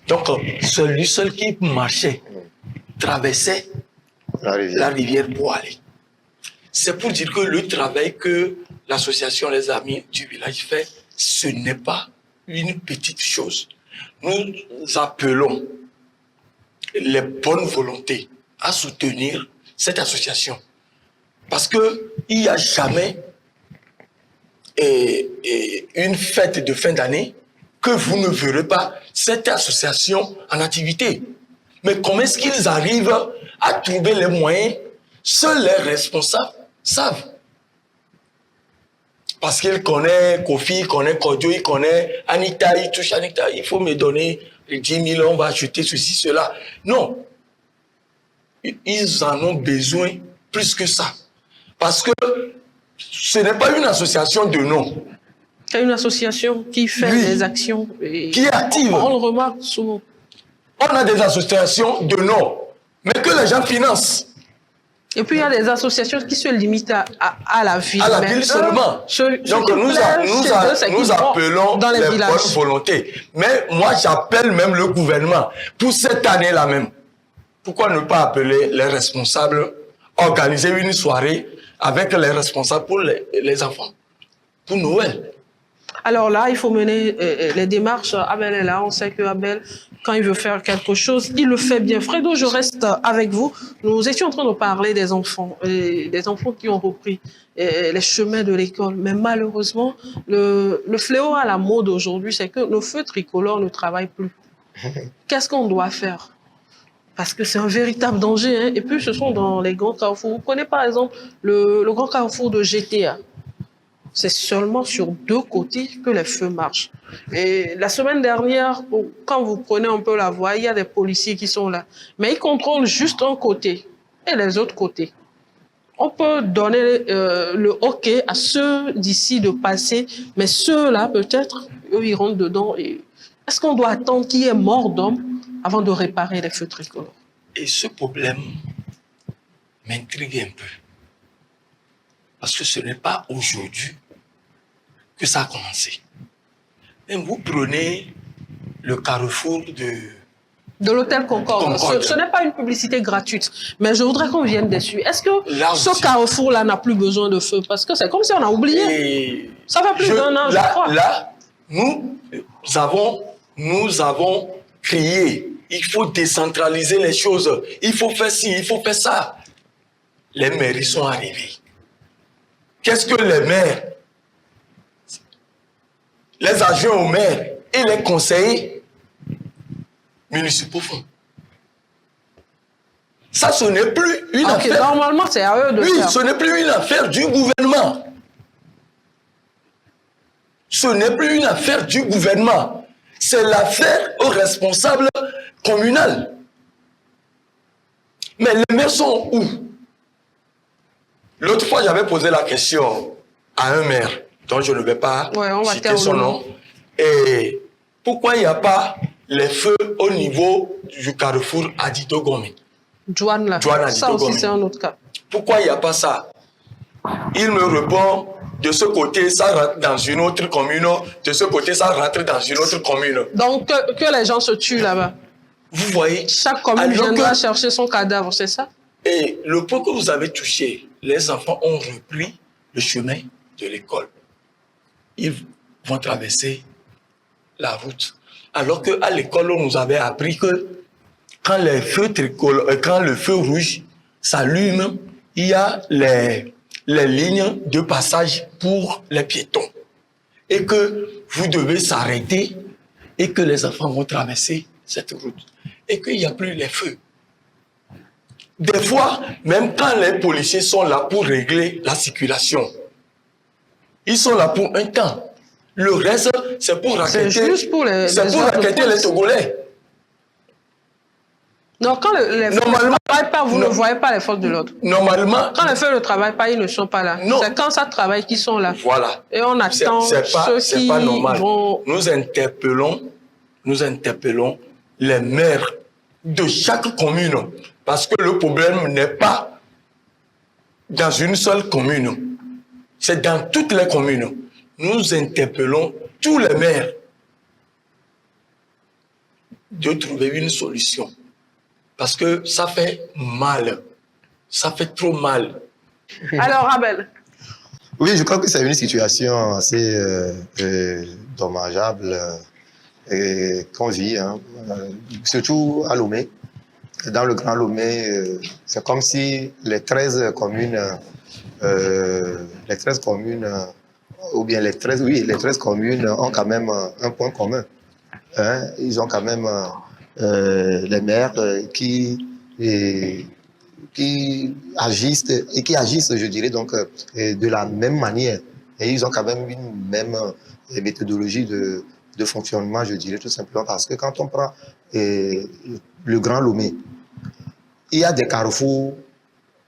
Donc, celui seul qui marchait, traversait la rivière pour aller. C'est pour dire que le travail que l'association Les Amis du Village fait, ce n'est pas une petite chose. Nous appelons les bonnes volontés à soutenir cette association. Parce qu'il n'y a jamais une fête de fin d'année que vous ne verrez pas cette association en activité. Mais comment est-ce qu'ils arrivent à trouver les moyens? Seuls les responsables savent. Parce qu'il connaît Kofi, il connaît Kodjo, il connaît Anita, il touche Anita, il faut me donner 10 000, on va acheter ceci, cela. Non. Ils en ont besoin plus que ça. Parce que ce n'est pas une association de nom. C'est une association qui fait des actions. Qui est active. On le remarque souvent. On a des associations de nom. Mais que les gens financent. Et puis, il y a des associations qui se limitent à la ville. À la Mais ville seulement. Donc, nous appelons dans les villages. bonnes volontés. Mais moi, j'appelle même le gouvernement pour cette année-là même. Pourquoi ne pas appeler les responsables, organiser une soirée avec les responsables pour les enfants, pour Noël? Alors là, il faut mener les démarches. Abel est là. On sait que Abel, quand il veut faire quelque chose, il le fait bien. Fredo, je reste avec vous. Nous étions en train de parler des enfants qui ont repris les chemins de l'école. Mais malheureusement, le fléau à la mode aujourd'hui, c'est que nos feux tricolores ne travaillent plus. Qu'est-ce qu'on doit faire? Parce que c'est un véritable danger. Hein. Et puis, ce sont dans les grands carrefours. Vous connaissez par exemple le grand carrefour de GTA. C'est seulement sur 2 côtés que les feux marchent. Et la semaine dernière, quand vous prenez un peu la voie, il y a des policiers qui sont là. Mais ils contrôlent juste un côté et les autres côtés. On peut donner le OK à ceux d'ici de passer, mais ceux-là, peut-être, eux, ils rentrent dedans. Est-ce qu'on doit attendre qu'il y ait mort d'homme avant de réparer les feux tricolores? Et ce problème m'intrigue un peu. Parce que ce n'est pas aujourd'hui que ça a commencé. Même vous prenez le carrefour de l'hôtel Concorde. Ce n'est pas une publicité gratuite, mais je voudrais qu'on vienne dessus. Est-ce que ce carrefour-là n'a plus besoin de feu? Parce que c'est comme si on a oublié. Et ça fait plus d'un an, je crois. Là, nous avons crié. Il faut décentraliser les choses. Il faut faire ci, il faut faire ça. Les mairies sont arrivées. Qu'est-ce que les maires, les adjoints aux maires et les conseillers municipaux font? Ça, ce n'est plus une affaire. Normalement, c'est à eux de faire. Oui, ce n'est plus une affaire du gouvernement. Ce n'est plus une affaire du gouvernement. C'est l'affaire aux responsables communaux. Mais les maires sont où? L'autre fois, j'avais posé la question à un maire, dont je ne vais pas citer son nom. Et pourquoi il n'y a pas les feux au niveau du carrefour Adito Gomi? Douane là. Ça aussi, c'est un autre cas. Pourquoi il n'y a pas ça? Il me répond, de ce côté, ça rentre dans une autre commune, de ce côté, ça rentre dans une autre commune. Donc, que les gens se tuent là-bas. Vous voyez? Chaque commune viendra chercher son cadavre, c'est ça? Et le point que vous avez touché, les enfants ont repris le chemin de l'école. Ils vont traverser la route. Alors qu'à l'école, on nous avait appris que quand les feux tricolores, quand le feu rouge s'allume, il y a les lignes de passage pour les piétons. Et que vous devez s'arrêter et que les enfants vont traverser cette route. Et qu'il n'y a plus les feux. Des fois, même quand les policiers sont là pour régler la circulation, ils sont là pour un temps. Le reste, c'est pour raqueter, les Togolais. Donc, quand les feux ne travaillent pas, vous ne voyez pas les forces de l'ordre. Normalement. Quand les feux ne travaillent pas, ils ne sont pas là. C'est quand ça travaille qu'ils sont là. Voilà. Et on attend ceux qui vont... Nous interpellons les maires de chaque commune. Parce que le problème n'est pas dans une seule commune. C'est dans toutes les communes. Nous interpellons tous les maires de trouver une solution. Parce que ça fait mal. Ça fait trop mal. Alors, Abel. Oui, je crois que c'est une situation assez dommageable qu'on vit, hein. Surtout à Lomé. Dans le Grand Lomé, c'est comme si les 13 communes, ou bien les 13 communes ont quand même un point commun. Hein? Ils ont quand même les maires qui agissent, je dirais, donc, de la même manière. Et ils ont quand même une même méthodologie de fonctionnement, je dirais, tout simplement parce que quand on prend le Grand Lomé, il y a des carrefours,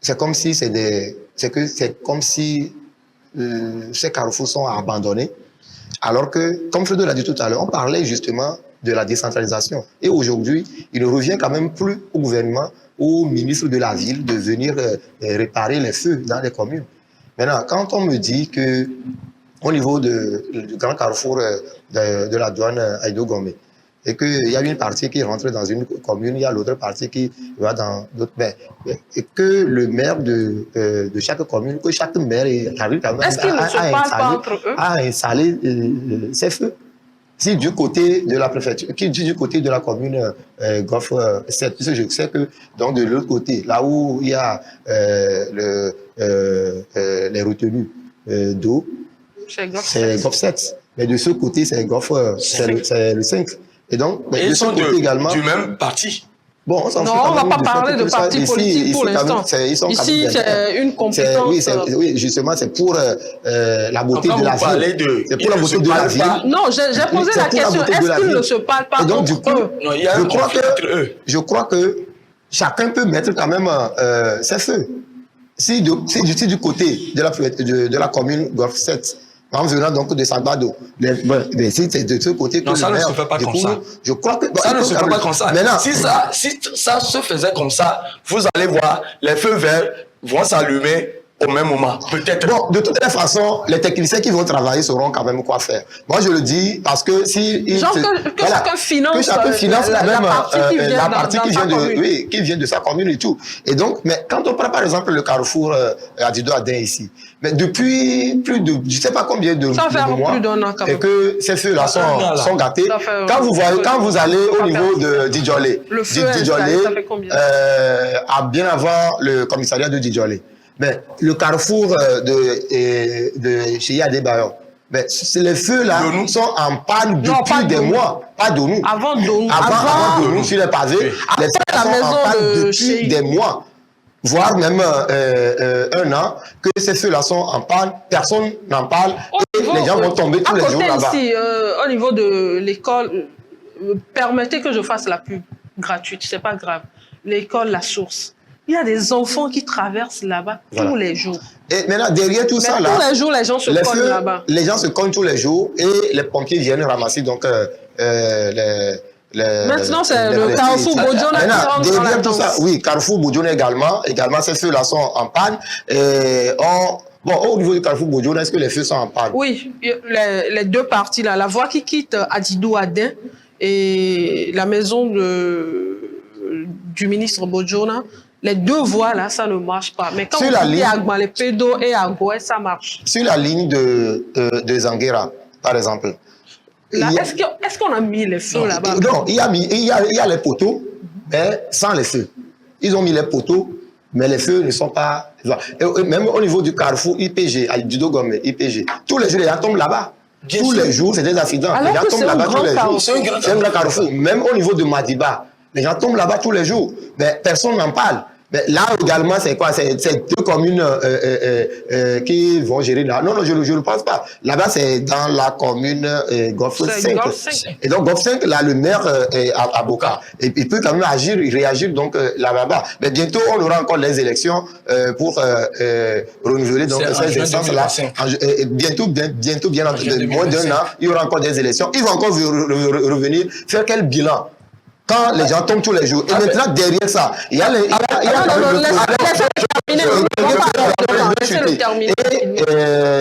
c'est comme si ces carrefours sont abandonnés, alors que, comme Fredo l'a dit tout à l'heure, on parlait justement de la décentralisation. Et aujourd'hui, il ne revient quand même plus au gouvernement, au ministre de la ville de venir réparer les feux dans les communes. Maintenant, quand on me dit que au niveau du grand carrefour de la douane Aïdo Gomé, et qu'il y a une partie qui rentre dans une commune, il y a l'autre partie qui va dans d'autres. Et que le maire de chaque commune, que chaque maire arrive quand même à installer ses feux. Si du côté de la préfecture, qui dit du côté de la commune Golfe 7, puisque je sais que donc de l'autre côté, là où il y a les retenues d'eau, c'est Golfe 7. Mais de ce côté, c'est Golfe, c'est le 5. Et donc, ils sont également du même parti. Bon, on ne va pas parler de parti politique pour l'instant. Ici, c'est une compétence. Oui, justement, c'est pour la beauté de la ville. C'est pour la beauté de la ville. Non, j'ai posé la question, est-ce qu'ils ne se parlent pas entre eux? Non, il y a un conflit entre eux. Je crois que chacun peut mettre quand même ses feux. Si du côté de la commune Golfe 7, en venant donc de Sagbado, si c'est de ce côté que non, ça ne se fait pas comme ça. Je crois que ça ne se fait pas comme ça. Maintenant, si ça se faisait comme ça, vous allez voir, les feux verts vont s'allumer au même moment, peut-être. Bon, de toutes les façons, les techniciens qui vont travailler sauront quand même quoi faire. Moi, je le dis parce que si... chacun finance quand même la partie qui vient de sa commune et tout. Et donc, mais quand on prend par exemple le carrefour Adido Adin ici, mais depuis plus de, je ne sais pas combien de mois, et que ces feux-là sont gâtés. Quand vous allez au niveau de Djidjolé, bien avant le commissariat de Djidjolé, mais le carrefour de chez Yadé-Bayon, les feux-là sont en panne depuis des mois. Pas de nous. Avant Donou. Avant Donou, sur les pavés. Les feux sont en panne depuis des mois, voire même un an, que ces feux-là sont en panne. Personne n'en parle. Et les gens vont tomber tous les jours là-bas. Ici, au niveau de l'école, permettez que je fasse la pub gratuite, c'est pas grave. L'école La Source. Il y a des enfants qui traversent là-bas tous les jours. Et maintenant, derrière tout ça, là... Tous les jours, les gens se cognent là-bas. Les gens se cognent tous les jours et les pompiers viennent ramasser donc maintenant, c'est le Carrefour Bodjona qui rentre dans la danse. Oui, Carrefour Bodjona également. Également, ces feux-là sont en panne. Bon, au niveau du Carrefour Bodjona, est-ce que les feux sont en panne? Oui, les deux parties là. La voie qui quitte Adido Adin et la maison du ministre Bodjona, les deux voies là, ça ne marche pas. Mais quand on dit à Gmalepédo et à Goé, ça marche. Sur la ligne de Zanguera, par exemple. Est-ce qu'on a mis les feux là-bas? Non, il y a les poteaux, mais sans les feux. Ils ont mis les poteaux, mais les feux ne sont pas... Et même au niveau du carrefour IPG, à Dido Gomé, IPG, tous les jours, les gens tombent là-bas. Tous les jours, c'est des accidents. Les gens tombent là-bas tous les jours. C'est un grand carrefour. Même au niveau de Madiba, les gens tombent là-bas tous les jours. Mais personne n'en parle. Mais là également, c'est quoi? C'est deux communes qui vont gérer là. Non, je ne pense pas. Là-bas, c'est dans la commune Golfe 5. Et donc, Golfe 5, là, le maire est avocat. Et il peut quand même réagir donc là-bas. Mais bientôt, on aura encore les élections pour renouveler donc ces instances-là. Bientôt, bien en moins d'un an, il y aura encore des élections. Ils vont encore revenir faire quel bilan? Quand les gens tombent tous les jours. Et maintenant, derrière ça, il y a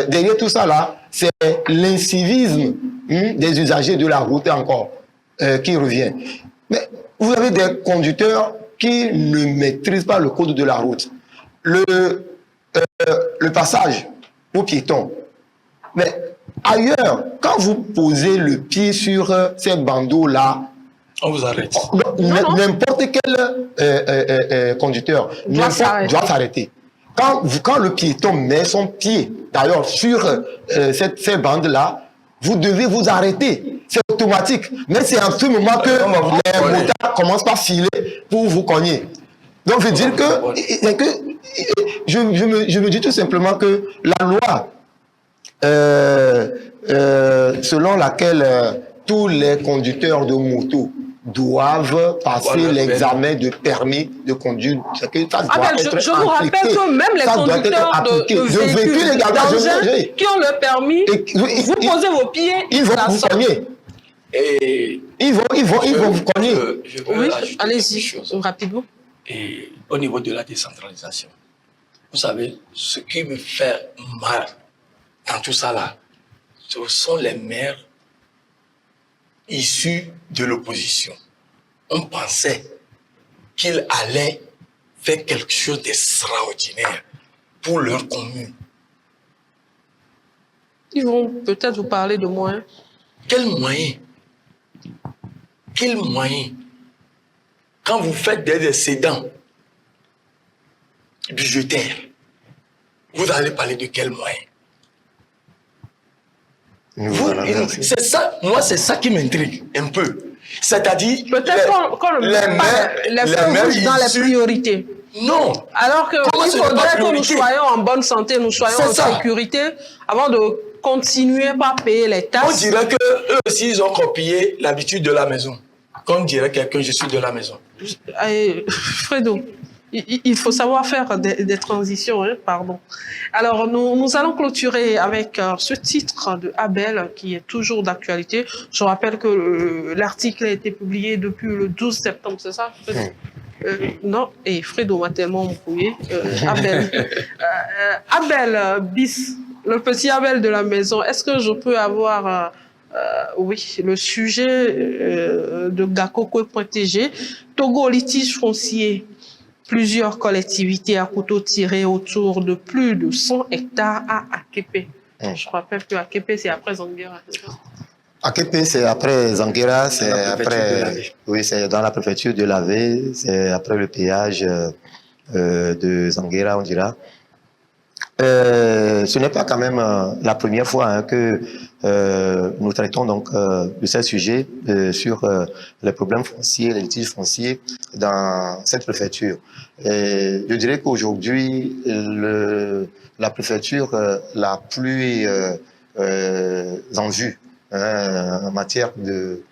derrière tout ça, là, c'est l'incivisme des usagers de la route encore qui revient. Mais vous avez des conducteurs qui ne maîtrisent pas le code de la route. Le passage aux piétons. Mais ailleurs, quand vous posez le pied sur ces bandeaux-là, on vous arrête. N'importe quel conducteur doit s'arrêter. Quand le piéton met son pied, d'ailleurs, sur ces bandes-là, vous devez vous arrêter. C'est automatique. Mais c'est en ce moment que les motards commencent par filer pour vous cogner. Donc, je veux dire je me dis tout simplement que la loi selon laquelle tous les conducteurs de moto doivent passer l'examen de permis de conduire. Je vous rappelle que même les conducteurs de véhicules qui ont le permis, vous posez vos pieds, ils vont vous cogner. Et Ils vont vous connaître. Je veux Oui, ajouter allez-y, quelque chose. rapidement. Et au niveau de la décentralisation, vous savez, ce qui me fait mal dans tout ça là, ce sont les maires issus de l'opposition. On pensait qu'ils allaient faire quelque chose d'extraordinaire pour leur commune. Ils vont peut-être vous parler de moi. Quels moyens? Quels moyens? Quand vous faites des excédents budgétaires, vous allez parler de quels moyens? Voilà, merci. C'est ça, moi c'est ça qui m'intrigue un peu. C'est-à-dire Peut-être qu'on ne met pas les feux rouges dans les priorités. Non. Alors qu'il faudrait que nous soyons en bonne santé, nous soyons en sécurité avant de continuer par payer les taxes. On dirait qu'eux aussi, ils ont copié l'habitude de la maison. Comme dirait quelqu'un, je suis de la maison. Fredo, il faut savoir faire des transitions, hein, pardon. Alors, nous allons clôturer avec ce titre de Abel qui est toujours d'actualité. Je rappelle que l'article a été publié depuis le 12 septembre, c'est ça, Fredo? Non, et Fredo m'a tellement embrouillé. Abel. Abel bis, le petit Abel de la maison. Est-ce que je peux avoir, oui, le sujet de Gakoko.tg, Togo litige foncier, plusieurs collectivités à couteau tiré autour de plus de 100 hectares à Akepe. Je rappelle que Akepe, c'est après Zanguera. Akepe, c'est après Zanguera, c'est après, oui, c'est dans la préfecture de l'Avé, c'est après le péage de Zanguera, on dira. Ce n'est pas quand même la première fois hein, que nous traitons donc de ce sujet sur les problèmes fonciers, les litiges fonciers dans cette préfecture. Et je dirais qu'aujourd'hui, la préfecture la plus en vue en matière de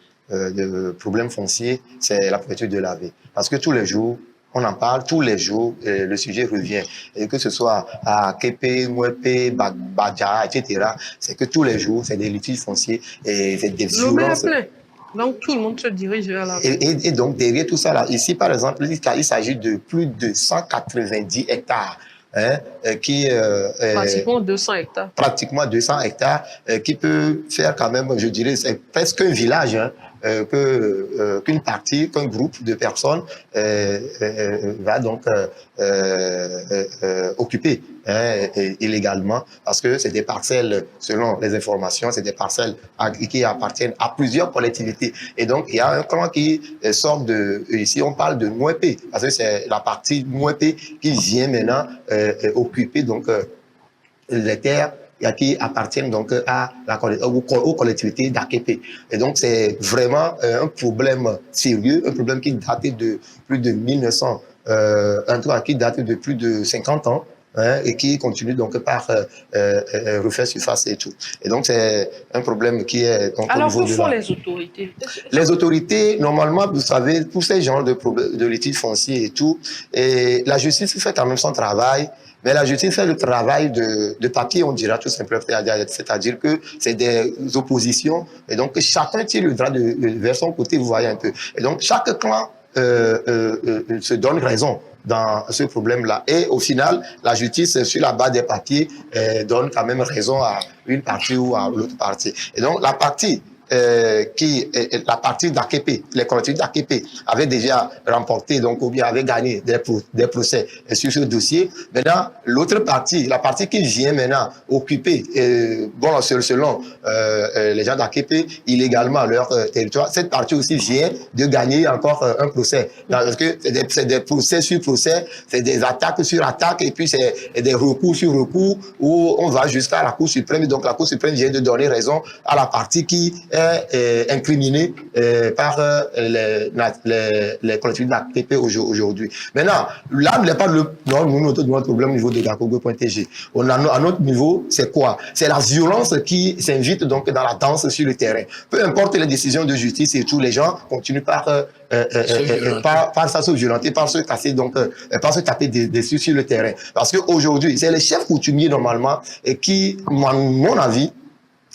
problèmes fonciers, c'est la préfecture de l'Avé. Parce que tous les jours, on en parle, tous les jours, le sujet revient. Et que ce soit à Kepe, Mwepe, Badja, etc., c'est que tous les jours, c'est des litiges fonciers et c'est des violences. Donc, tout le monde se dirige vers la... Et donc, derrière tout ça, là, ici, par exemple, il s'agit de plus de 190 hectares. Hein, pratiquement 200 hectares. Pratiquement 200 hectares, qui peut faire quand même, je dirais, c'est presque un village, hein, qu'une partie, qu'un groupe de personnes va donc occuper hein, illégalement, parce que c'est des parcelles, selon les informations, c'est des parcelles qui appartiennent à plusieurs collectivités. Et donc, il y a un clan qui sort de... Ici, on parle de Mwepe, parce que c'est la partie Mwepe qui vient maintenant occuper donc, les terres qui appartiennent donc aux collectivités d'Akepe. Et donc, c'est vraiment un problème sérieux, un problème qui date de plus de 1900, en tout cas qui date de plus de 50 ans. Hein, et qui continue donc par refaire surface et tout. Et donc, c'est un problème qui est... Donc, alors, que font les autorités? Les autorités, normalement, vous savez, pour ces genres de litiges fonciers et tout, et la justice fait quand même son travail, mais la justice fait le travail de papier, on dira tout simplement, c'est-à-dire que c'est des oppositions, et donc chacun tire le drap vers son côté, vous voyez un peu. Et donc, chaque clan se donne raison dans ce problème-là. Et au final, la justice, sur la base des papiers, donne quand même raison à une partie ou à l'autre partie. Et donc, la partie la partie d'Akepe, les collectivités d'Akepe avaient déjà remporté, donc, ou bien avaient gagné des procès sur ce dossier. Maintenant, l'autre partie, la partie qui vient maintenant occuper, bon, selon les gens d'Akepe, illégalement leur territoire, cette partie aussi vient de gagner encore un procès. Parce que c'est des procès sur procès, c'est des attaques sur attaques, et puis c'est des recours sur recours, où on va jusqu'à la Cour suprême. Donc, la Cour suprême vient de donner raison à la partie qui est incriminé par les collectivités d'AKP aujourd'hui. Maintenant, là, il n'y a pas notre problème au niveau de Gakoko.tg. On a à notre niveau, c'est quoi? C'est la violence qui s'invite donc dans la danse sur le terrain. Peu importe les décisions de justice et tout, les gens continuent par ça se violenter, par se casser, donc par se taper dessus sur le terrain. Parce qu'aujourd'hui, c'est les chefs coutumiers normalement qui, à mon avis,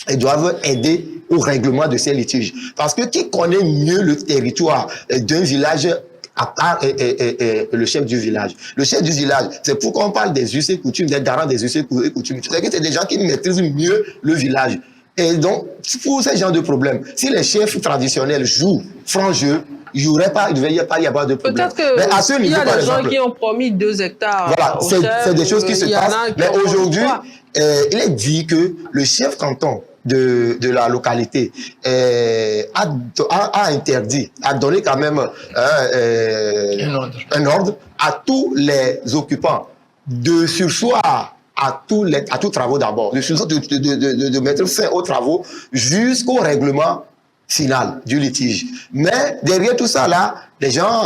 et doivent aider au règlement de ces litiges. Parce que qui connaît mieux le territoire d'un village à part le chef du village. Le chef du village, c'est pourquoi on parle des us et coutumes, des garants des us et coutumes. C'est des gens qui maîtrisent mieux le village. Et donc, pour ces genres de problèmes, si les chefs traditionnels jouent franc jeu, il ne devait pas y avoir de problème. Peut-être qu'il y a des gens qui ont promis 2 hectares. Voilà, c'est des choses qui se passent. Mais aujourd'hui, il est dit que le chef canton de la localité a interdit, a donné quand même un ordre à tous les occupants de surseoir à tous travaux d'abord, de mettre fin aux travaux jusqu'au règlement final du litige. Mais derrière tout ça là, les gens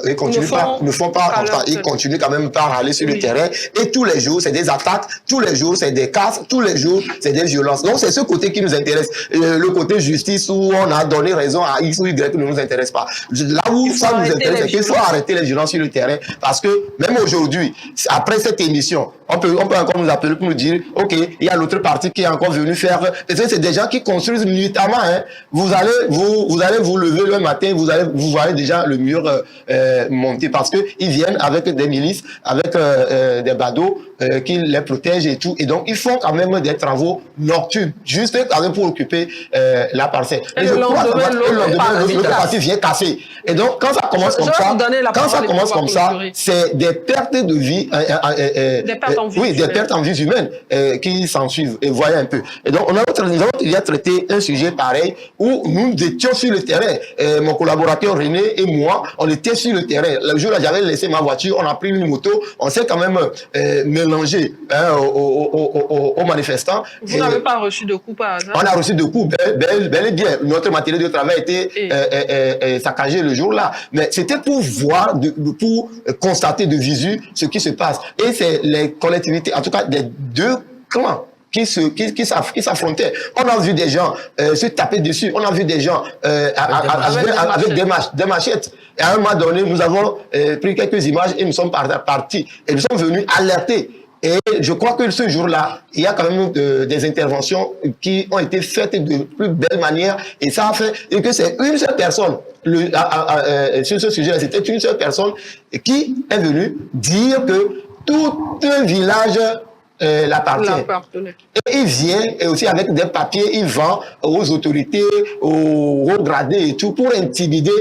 ne font pas comme ça. Ils continuent quand même par aller sur le terrain. Et tous les jours, c'est des attaques. Tous les jours, c'est des casses. Tous les jours, c'est des violences. Donc, c'est ce côté qui nous intéresse. Le côté justice où on a donné raison à X ou Y ne nous intéresse pas. Là où ça nous intéresse, c'est qu'il faut arrêter les violences sur le terrain. Parce que même aujourd'hui, après cette émission, on peut encore nous appeler pour nous dire, OK, il y a l'autre partie qui est encore venu faire. C'est des gens qui construisent nuitamment. Hein. Vous allez vous lever le matin, vous voyez déjà le mur monter parce que ils viennent avec des milices, avec des badauds qui les protègent et tout. Et donc, ils font quand même des travaux nocturnes, juste pour occuper la parcelle. Et je crois que l'autre partie vient casser. Et donc, quand ça commence comme ça, c'est des pertes de vie, des pertes en vie humaine qui s'en suivent. Et voyez un peu. Et donc, nous avons déjà traité un sujet pareil où nous étions sur le terrain. Mon collaborateur René et moi, on était sur le terrain. Le jour où j'avais laissé ma voiture, on a pris une moto, on s'est quand même mélangé aux manifestants. Vous n'avez pas reçu de coups par hasard? On a reçu de coups, bel et bien. Notre matériel de travail a été saccagé le jour-là. Mais c'était pour voir, pour constater de visu ce qui se passe. Et c'est les collectivités, en tout cas des deux clans, qui s'affrontaient. On a vu des gens se taper dessus. On a vu des gens avec des machettes. Et à un moment donné, nous avons pris quelques images et nous sommes partis. Et nous sommes venus alerter. Et je crois que ce jour-là, il y a quand même des interventions qui ont été faites de plus belle manière. Et ça a fait et que c'est une seule personne. Sur ce sujet-là, c'était une seule personne qui est venue dire que tout un village l'appartient. Et il vient, et aussi avec des papiers, il vend aux autorités, aux gradés et tout, pour intimider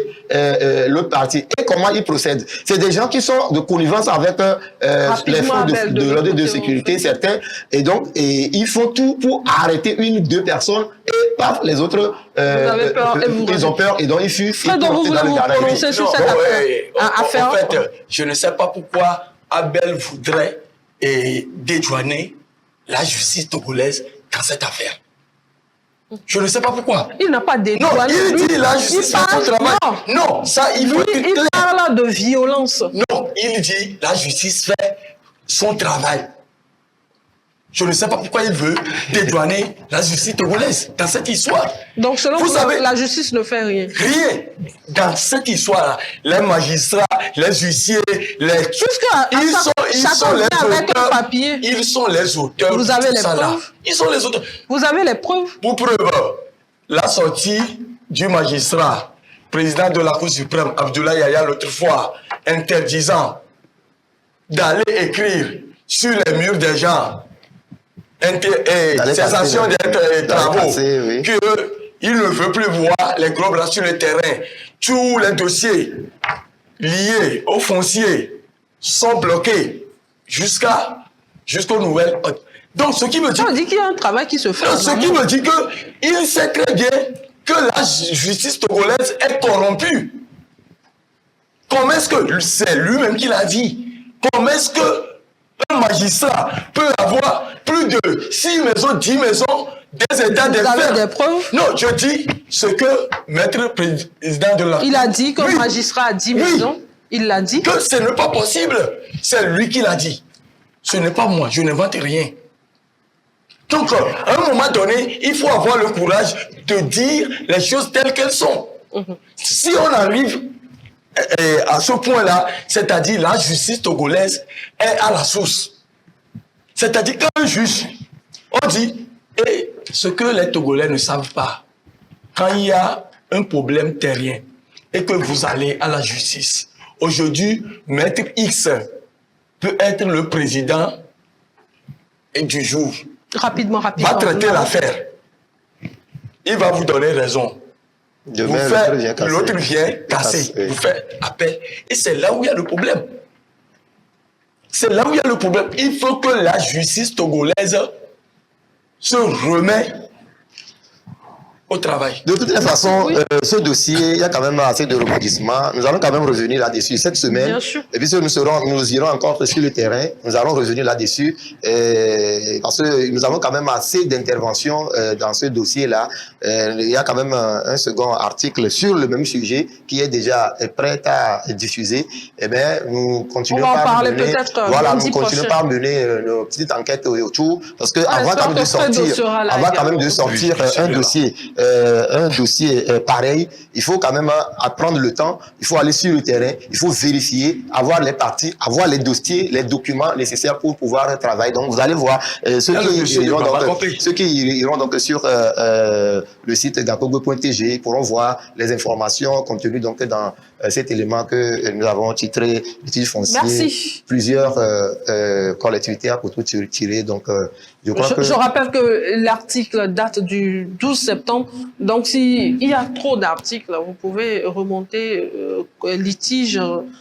l'autre partie. Et comment il procède? C'est des gens qui sont de connivence avec les forces de l'ordre de sécurité, certains. Et donc, ils font tout pour arrêter une ou deux personnes, et paf, les autres, ils ont peur, et donc ils fuient. Donc, vous voulez vous prononcer sur cette affaire? En fait, je ne sais pas pourquoi Abel voudrait dédouaner la justice togolaise dans cette affaire. Je ne sais pas pourquoi. Il n'a pas dédouané. Non, il dit la justice fait son travail. Non, ça, il faut il parle de violence. Non, il dit la justice fait son travail. Je ne sais pas pourquoi il veut dédouaner la justice togolaise dans cette histoire. Donc, selon vous, la justice ne fait rien. Rien. Dans cette histoire-là, les magistrats, les huissiers, ils sont les auteurs. Ils sont les auteurs. Vous avez les preuves? Ils sont les auteurs. Vous avez les preuves? Pour preuve, la sortie du magistrat, président de la Cour suprême, Abdoulaye Yaya, l'autre fois, interdisant d'aller écrire sur les murs des gens cessation des travaux, qu'il ne veut plus voir les gros bras sur le terrain. Tous les dossiers liés au foncier sont bloqués jusqu'aux nouvelles. Donc, ce qui me dit... On dit qu'il y a un travail qui se fait. Ce qui me dit qu'il sait très bien que la justice togolaise est corrompue. Comment est-ce que c'est lui-même qui l'a dit? Comment est-ce que un magistrat peut avoir plus de 6 maisons, 10 maisons, des états des faits? Vous avez des preuves? Non, je dis ce que maître président de la... Il a dit qu'un magistrat a 10 maisons. Il l'a dit. Que ce n'est pas possible. C'est lui qui l'a dit. Ce n'est pas moi. Je n'invente rien. Donc, à un moment donné, il faut avoir le courage de dire les choses telles qu'elles sont. Si on arrive à ce point-là, c'est-à-dire la justice togolaise est à la source. C'est-à-dire qu'un juge, on dit, Et ce que les Togolais ne savent pas, quand il y a un problème terrien et que vous allez à la justice, aujourd'hui, Maître X peut être le président du jour. Rapidement. Va traiter l'affaire. Il va vous donner raison. L'autre vient casser. Vous faites appel. Et c'est là où il y a le problème. C'est là où il y a le problème. Il faut que la justice togolaise se remet au travail. De toutes les façons, ce dossier, il y a quand même assez de rebondissements. Nous allons quand même revenir là-dessus cette semaine. Et puis nous irons encore sur le terrain, nous allons revenir là-dessus parce que nous avons quand même assez d'interventions dans ce dossier-là. Il y a quand même un second article sur le même sujet qui est déjà prêt à diffuser. Eh bien, nous continuons par mener, nous continuons par mener nos petites enquêtes autour parce que avant quand même de sortir un dossier pareil, il faut quand même prendre le temps, il faut aller sur le terrain, il faut vérifier, avoir les parties, avoir les dossiers, les documents nécessaires pour pouvoir travailler. Donc vous allez voir ceux qui iront donc sur le site gakogo.tg pourront voir les informations contenues donc dans cet élément que nous avons titré litige foncier. Merci. Plusieurs collectivités à Potou tiré. Donc je rappelle que l'article date du 12 septembre. Donc s'il y a trop d'articles, vous pouvez remonter litige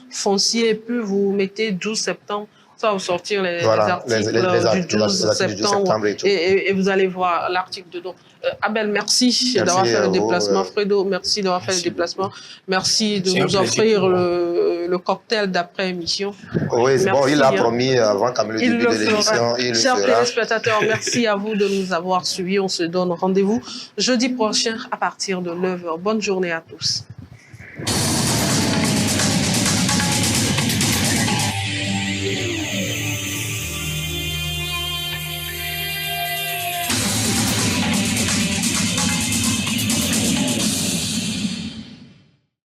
foncier, puis vous mettez 12 septembre. Ça va vous sortir les articles du 12 septembre et vous allez voir l'article dedans. Abel, merci d'avoir fait le déplacement. Fredo, merci d'avoir fait le déplacement. Merci de nous offrir le cocktail d'après-émission. Oui, bon, il a promis avant quand même le début de l'émission. Chers téléspectateurs, merci à vous de nous avoir suivis. On se donne rendez-vous jeudi prochain à partir de 9h. Bonne journée à tous.